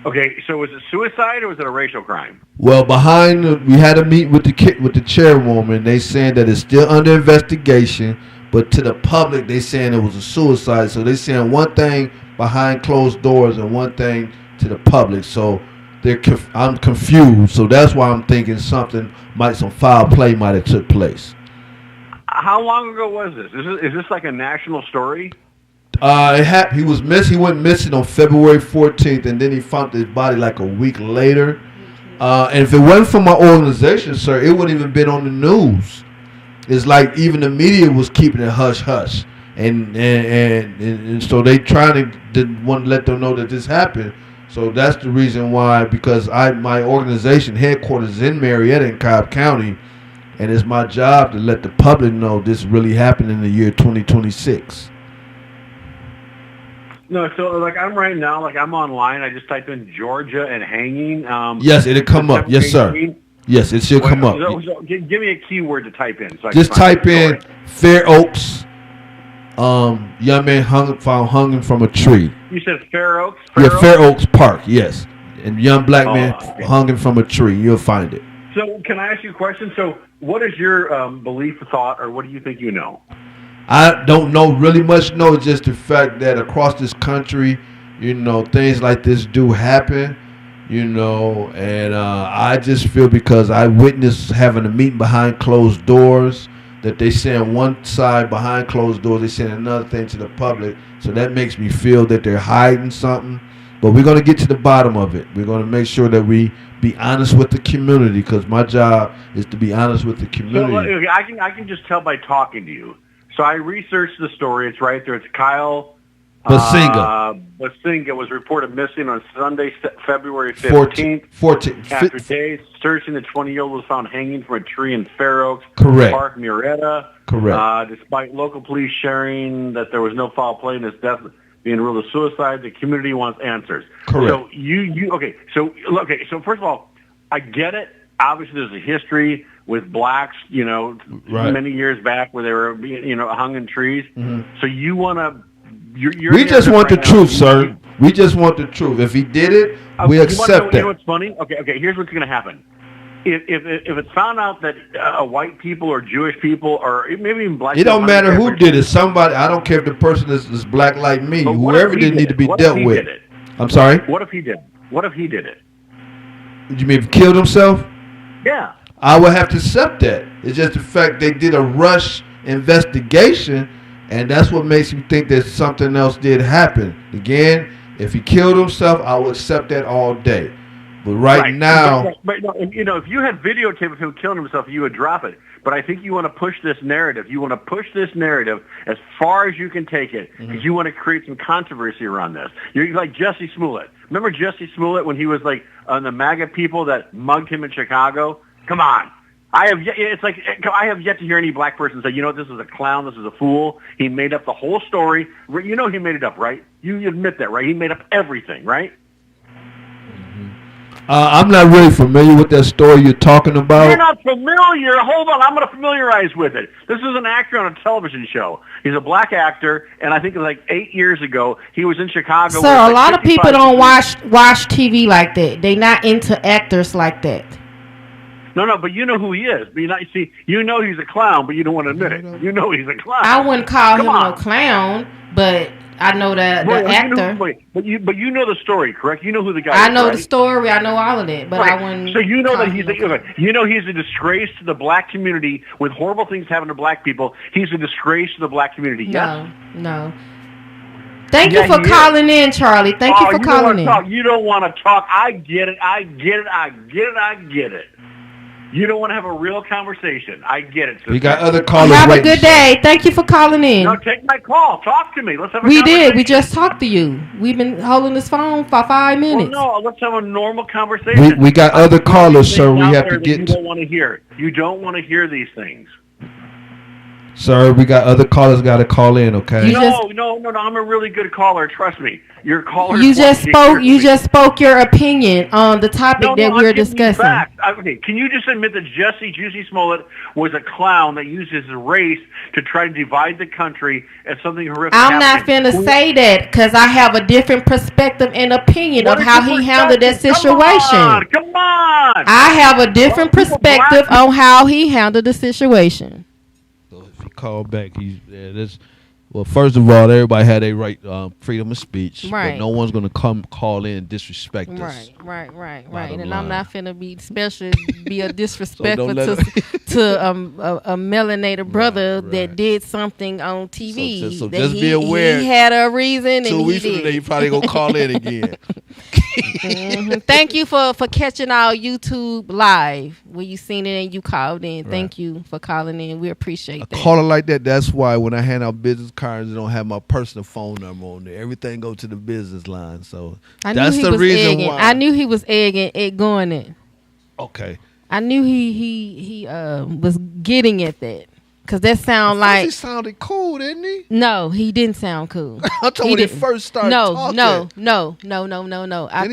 M: Okay, so was it suicide or was it a racial crime?
C: Well, we had a meet with the chairwoman. They saying that it's still under investigation, but to the public, they saying it was a suicide. So they saying one thing behind closed doors and one thing to the public. So I'm confused. So that's why I'm thinking some foul play might have took place.
M: How long ago was this? Is this like a national story?
C: He was missing. He went missing on February 14th, and then he found his body like a week later. And if it wasn't for my organization, sir, it wouldn't even been on the news. It's like even the media was keeping it hush hush, and so they didn't want to let them know that this happened. So that's the reason why, because my organization headquarters is in Marietta in Cobb County, and it's my job to let the public know this really happened in the year 2026.
M: No, so like I'm right now, like I'm online. I just typed in Georgia and hanging.
C: Yes, it'll come up. Yes, sir. Yes, it should come up.
M: So give me a keyword to type in. So
C: just type in Fair Oaks. Young man found hung from a tree.
M: You said Fair Oaks?
C: Fair Oaks Park, yes. And young black man hung from a tree. You'll find it.
M: So can I ask you a question? So what is your belief, thought, or what do you think you know?
C: I don't know really much. No, just the fact that across this country, things like this do happen, and I just feel because I witnessed having a meeting behind closed doors that they saying one side behind closed doors, they saying another thing to the public. So that makes me feel that they're hiding something. But we're going to get to the bottom of it. We're going to make sure that we be honest with the community, because my job is to be honest with the community.
M: So, I can just tell by talking to you. So I researched the story. It's right there. It's Kyle Basinga was reported missing on Sunday, February 15th. After days searching, the 20-year-old was found hanging from a tree in Fair Oaks Park, Marietta.
C: Correct.
M: Despite local police sharing that there was no foul play in his death being ruled a suicide, the community wants answers.
C: Correct.
M: So So first of all, I get it. Obviously, there's a history with blacks, many years back where they were, hung in trees.
C: Mm-hmm.
M: So you want to...
C: We just want the truth, sir. We just want the truth. If he did it, we accept that.
M: You know what's funny? Okay. Here's what's going to happen. If it's found out that white people or Jewish people or maybe even black people...
C: It don't matter who did it. Somebody, I don't care if the person is black like me. Whoever did need to be dealt with. I'm sorry?
M: What if he did? What if he did it?
C: You mean killed himself?
M: Yeah.
C: I would have to accept that. It's just the fact they did a rush investigation, and that's what makes me think that something else did happen. Again, if he killed himself, I would accept that all day. But right now...
M: But if you had videotape of him killing himself, you would drop it. but I think you want to push this narrative. You want to push this narrative as far as you can take it because you want to create some controversy around this. You're like Jesse Smollett. Remember Jesse Smollett when he was like on the MAGA people that mugged him in Chicago? Come on. I have yet to hear any black person say, you know, this is a clown, this is a fool. He made up the whole story. You know he made it up, right? You admit that, right? He made up everything, right?
C: I'm not really familiar with that story you're talking about.
M: You're not familiar? Hold on, I'm going to familiarize with it. This is an actor on a television show. He's a black actor, and I think it was like 8 years ago, he was in Chicago.
D: So a lot of people don't watch TV like that. They not into actors like that.
M: No, but you know who he is. But you know he's a clown, but you don't want to admit it. You know he's a clown.
D: I wouldn't call him a clown, but I know that the actor.
M: But you know the story, correct? You know who the guy is.
D: I know the story. I know all of that, but I wouldn't.
M: So you know that he's a disgrace to the black community with horrible things happening to black people. He's a disgrace to the black community. Yes.
D: No. Thank you for calling in, Charlie. Thank you for calling in.
M: You don't want to talk. I get it. You don't want to have a real conversation. I get it. Sister.
C: We got other callers.
D: Have a good day. Thank you for calling in.
M: No, take my call. Talk to me. Let's have a
D: conversation.
M: We did.
D: We just talked to you. We've been holding this phone for 5 minutes.
M: Well, no, let's have a normal conversation.
C: We got other callers, sir. We have to get.
M: You don't want to hear. You don't want to hear these things.
C: Sir, we got other callers got to call in, okay?
M: No. I'm a really good caller. Trust me. Your caller.
D: You just spoke your opinion on the topic that we're discussing.
M: Okay, can you just admit that Jesse Juicy Smollett was a clown that used his race to try to divide the country as something horrific?
D: I'm not finna say that because I have a different perspective and opinion of how he handled that situation.
M: Come on.
D: I have a different perspective on how he handled the situation.
C: Call back. Well, first of all, everybody had a right, freedom of speech.
D: Right.
C: But no one's gonna call in and disrespect us.
D: Right. And I'm not finna be a disrespectful to a melanated brother that did something on TV.
C: So just be aware.
D: He had a reason,
C: 2 weeks from today, he probably gonna call in again.
D: Thank you for catching our YouTube live where you seen it and you called in. Right. Thank you for calling in. We appreciate that.
C: A caller like that. That's why when I hand out business cards, I don't have my personal phone number on there. Everything go to the business line. So that's the reason why.
D: I knew he was going in.
C: Okay.
D: I knew he was getting at that. Because that sound like...
C: He sounded cool, didn't he?
D: No, he didn't sound cool.
C: I told when he first started talking.
D: No. I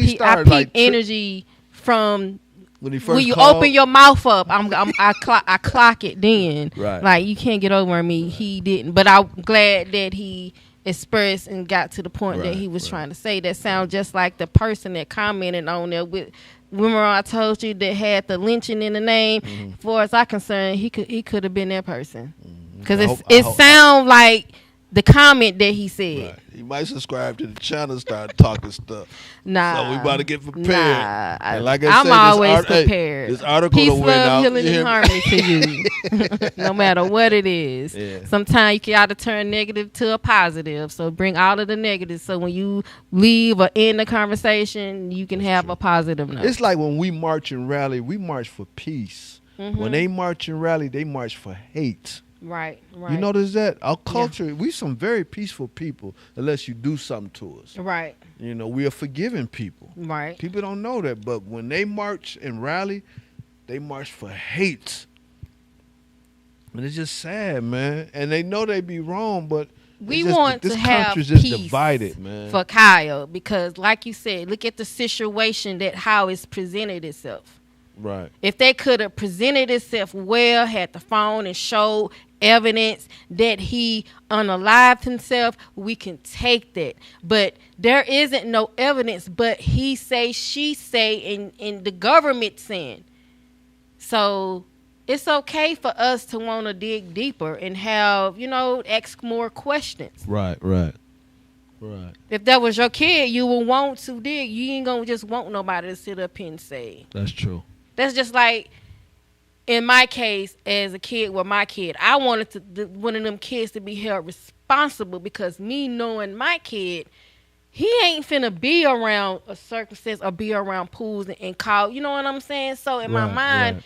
D: peep energy from...
C: When he first
D: when you
C: called?
D: open your mouth up, I clock it then.
C: Right.
D: Like, you can't get over me. He didn't. But I'm glad that he expressed and got to the point that he was trying to say. That sounds just like the person that commented on there with... Remember I told you that had the lynching in the name? Mm-hmm. As far as I'm concerned, he could have been that person. Because it sounds like the comment that he said.
C: Right. He might subscribe to the channel, start talking stuff.
D: Nah.
C: So we about to get prepared.
D: Nah.
C: And like
D: I'm always prepared.
C: This article
D: Peace,
C: went
D: love,
C: out.
D: healing, and harmony to you. No matter what it is. Yeah. Sometimes you got to turn negative to a positive. So bring all of the negatives. So when you leave or end the conversation, you can have a positive note.
C: It's like when we march and rally, we march for peace. Mm-hmm. When they march and rally, they march for hate.
D: Right.
C: You notice that? Our culture, we some very peaceful people unless you do something to us.
D: Right.
C: You know, we are forgiving people.
D: Right.
C: People don't know that, but when they march and rally, they march for hate. And it's just sad, man. And they know they be wrong, but
D: we want to have peace
C: divided, man.
D: For Kyle because, like you said, look at the situation that how it's presented itself.
C: Right.
D: If they could have presented itself well, had the phone and showed evidence that he unalived himself, we can take that. But there isn't no evidence, but he say, she say, and the government saying. So it's okay for us to want to dig deeper and have, ask more questions.
C: Right.
D: If that was your kid, you would want to dig. You ain't going to just want nobody to sit up here and say.
C: That's true.
D: That's just like, in my case, as a kid with my kid, I wanted one of them kids to be held responsible because me knowing my kid, he ain't finna be around a circumstance or be around pools and call, you know what I'm saying? So in my mind,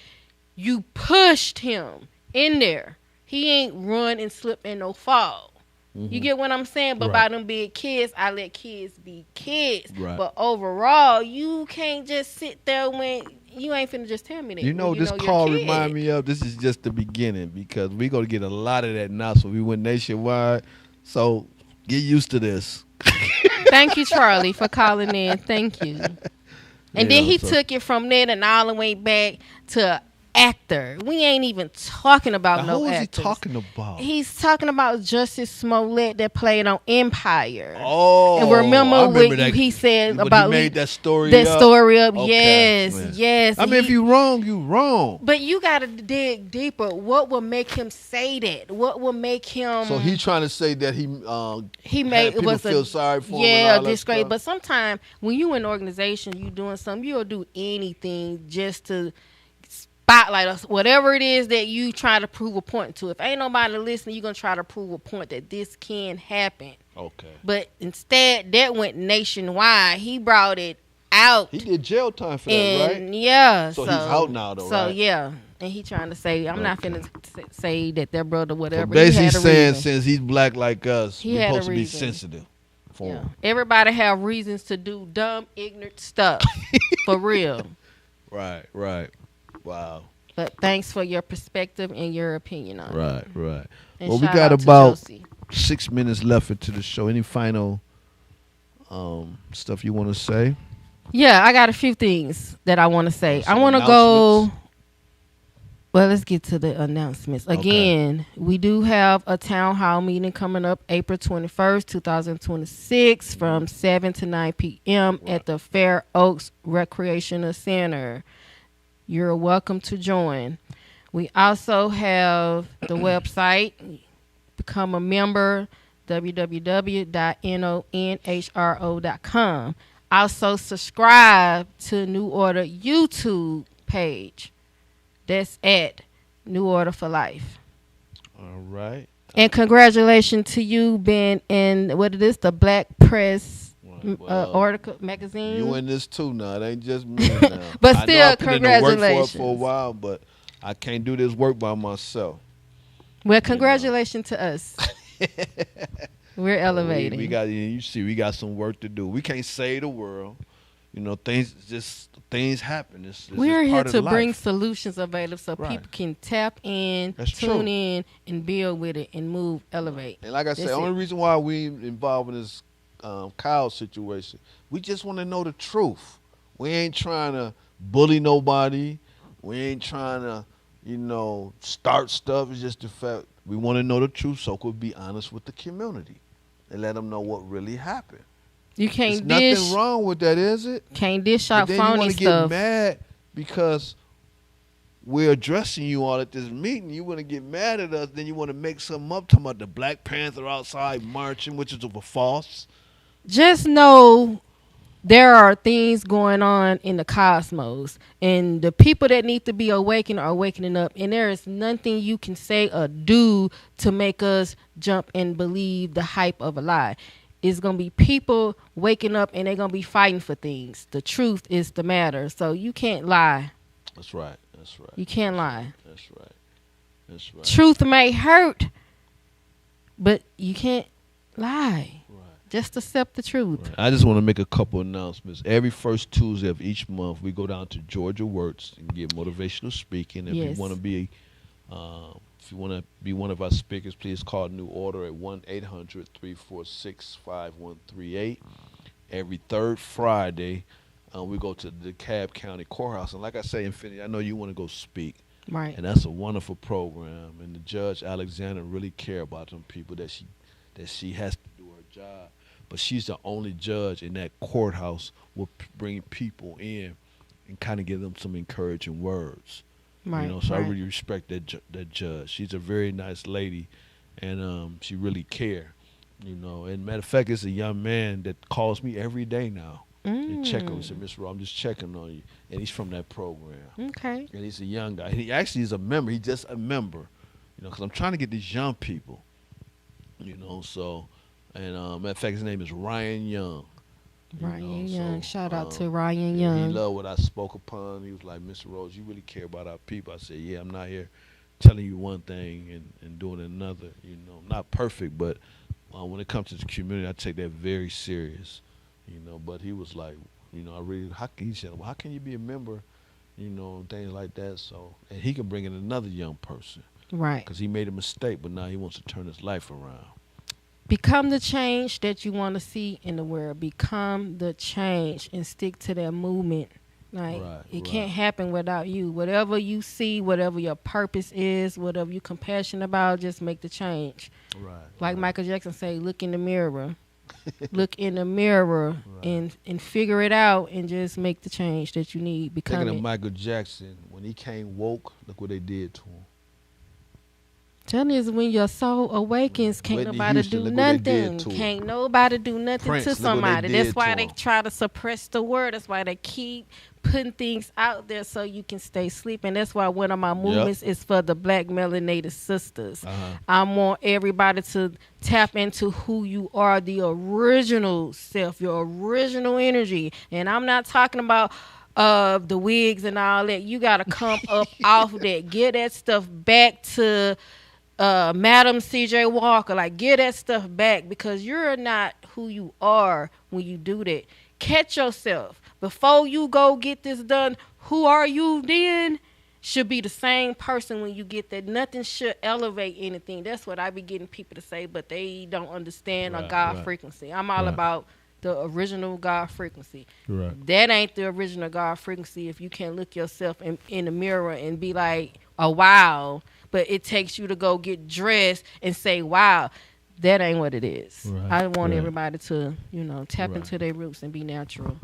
D: you pushed him in there. He ain't run and slip and no fall. You get what I'm saying? But by them being kids, I let kids be kids.
C: Right.
D: But overall, you can't just sit there when you ain't finna just tell me that.
C: You know, this
D: your
C: call
D: kid.
C: remind me of, this is just the beginning, because we're going to get a lot of that now. So we went nationwide. So get used to this.
D: Thank you, Charlie, for calling in. Thank you. And then he took it from there and all the way back to actor. We ain't even talking about
C: Now,
D: no
C: who is
D: actors.
C: he talking about?
D: He's talking about Justice Smollett that played on Empire.
C: Oh,
D: and remember
C: I
D: what
C: that,
D: he said
C: when
D: about
C: he made that story
D: that
C: up?
D: story up.
C: Okay,
D: Yes,
C: man.
D: yes.
C: I mean, if you wrong, you wrong.
D: But you gotta dig deeper. What will make him say that? What will make him?
C: So he's trying to say that he
D: made
C: people feel sorry for him.
D: Yeah,
C: and all
D: disgrace.
C: that stuff.
D: But sometimes when you in an organization, you doing something, you'll do anything just to spotlight us, whatever it is that you try to prove a point to. If ain't nobody listening, you're gonna try to prove a point that this can happen.
C: Okay.
D: But instead, that went nationwide. He brought it out.
C: He did jail time for that, right?
D: Yeah.
C: So he's out now, though,
D: So
C: right?
D: yeah, and he trying to say, I'm not finna say that their brother,
C: So
D: whatever.
C: basically
D: he had a
C: saying,
D: reason.
C: since he's black like us,
D: He
C: we're
D: had a
C: supposed to be
D: reason.
C: sensitive for him.
D: Everybody have reasons to do dumb, ignorant stuff. For real.
C: Right. Wow.
D: But thanks for your perspective and your opinion on it.
C: Right.
D: And
C: Well, we
D: shout
C: got
D: out to
C: about
D: Josie.
C: 6 minutes left into the show. Any final stuff you want to say?
D: Yeah, I got a few things that I want to say.
C: Some
D: I want to go. Well, let's get to the announcements. Again, we do have a town hall meeting coming up April 21st, 2026 from 7 to 9 p.m. at the Fair Oaks Recreational Center. You're welcome to join. We also have the website. Become a member, www.nonhro.com. Also, subscribe to New Order YouTube page. That's at New Order for Life.
C: All right.
D: And congratulations to you being in, what it is, the Black Press article magazine.
C: You in this too now. It ain't just me now.
D: But
C: I know
D: still,
C: I put in the work
D: congratulations.
C: for a while, but I can't do this work by myself.
D: Well, congratulations to us. We're elevating.
C: We got, you see, we got some work to do. We can't save the world. You know, things happen. It's
D: We're
C: just
D: here
C: part of
D: to
C: life.
D: bring solutions available so people can tap in,
C: That's
D: tune
C: true.
D: in, and build with it and move, elevate.
C: And like I said,
D: That's
C: the only
D: it.
C: reason why we involved in this Kyle situation, we just want to know the truth. We ain't trying to bully nobody. We ain't trying to, start stuff. It's just the fact we want to know the truth so we could be honest with the community and let them know what really happened.
D: You can't
C: There's
D: dish.
C: nothing wrong with that, is it?
D: Can't dish
C: But
D: out
C: then you
D: phony
C: want to get
D: stuff.
C: mad because we're addressing you all at this meeting. You want to get mad at us, then you want to make something up talking about the Black Panther outside marching, which is false.
D: Just know there are things going on in the cosmos, and the people that need to be awakened are awakening up, and there is nothing you can say or do to make us jump and believe the hype of a lie. It's going to be people waking up, and they're going to be fighting for things. The truth is the matter, so you can't lie.
C: That's right.
D: You can't lie.
C: That's right.
D: Truth may hurt, but you can't lie. Just accept the truth.
C: I just want to make a couple announcements. Every first Tuesday of each month, we go down to Georgia Works and get motivational speaking. If
D: Yes.
C: you want to be, one of our speakers, please call New Order at 1-800-346-5138. Every third Friday, we go to the DeKalb County Courthouse, and like I say, Infinity, I know you want to go speak.
D: Right.
C: And that's a wonderful program. And the Judge Alexander really care about them people that she has to do her job. But she's the only judge in that courthouse will bring people in and kind of give them some encouraging words.
D: Right,
C: So I
D: right.
C: really respect that judge. She's a very nice lady, and she really care. And matter of fact, it's a young man that calls me every day now. And check on me. Said, Mr. Rowe, I'm just checking on you. And he's from that program.
D: Okay.
C: And he's a young guy. He actually is a member. He's just a member. Because I'm trying to get these young people. So, and matter of fact, his name is Ryan Young.
D: Ryan Young. Shout out to Ryan
C: And
D: Young.
C: he loved what I spoke upon. He was like, Mr. Rose, you really care about our people. I said, yeah, I'm not here telling you one thing and doing another. You know, not perfect, but when it comes to the community, I take that very serious. You know, but he was like, you know, he said, well, how can you be a member, you know, and things like that. So, and he can bring in another young person.
D: Right.
C: Because he made a mistake, but now he wants to turn his life around.
D: Become the change that you want to see in the world. Become the change and stick to that movement. Like, it can't happen without you. Whatever you see, whatever your purpose is, whatever you're compassionate about, just make the change.
C: Right.
D: Like Michael Jackson say, look in the mirror. Look in the mirror and figure it out and just make the change that you need.
C: Thinking of Michael Jackson, when he came woke, look what they did to him.
D: Telling you, when your soul awakens, can't nobody do nothing. Can't nobody do nothing to somebody. That's why they try to suppress the word. That's why they keep putting things out there so you can stay sleeping. That's why one of my movements is for the Black melanated sisters. I want everybody to tap into who you are, the original self, your original energy. And I'm not talking about the wigs and all that. You got to come up off that. Get that stuff back to Madam CJ Walker. Like, get that stuff back, because you're not who you are when you do that. Catch yourself. Before you go get this done, who are you then? Should be the same person when you get that. Nothing should elevate anything. That's what I be getting people to say, but they don't understand a God frequency. I'm all about the original God frequency. That ain't the original God frequency if you can't look yourself in the mirror and be like, oh, wow. But it takes you to go get dressed and say, wow. That ain't what it is. I want everybody to, you know, tap into their roots and be natural.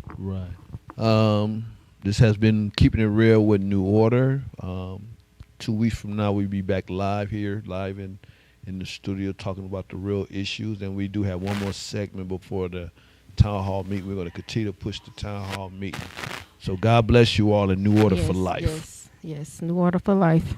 C: This has been Keeping It Real with New Order. 2 weeks from now, we'll be back live in the studio, talking about the real issues. And we do have one more segment before the town hall meeting. We're going to continue to push the town hall meeting. So God bless you all, and New Order for life.
D: Yes, New Order for life.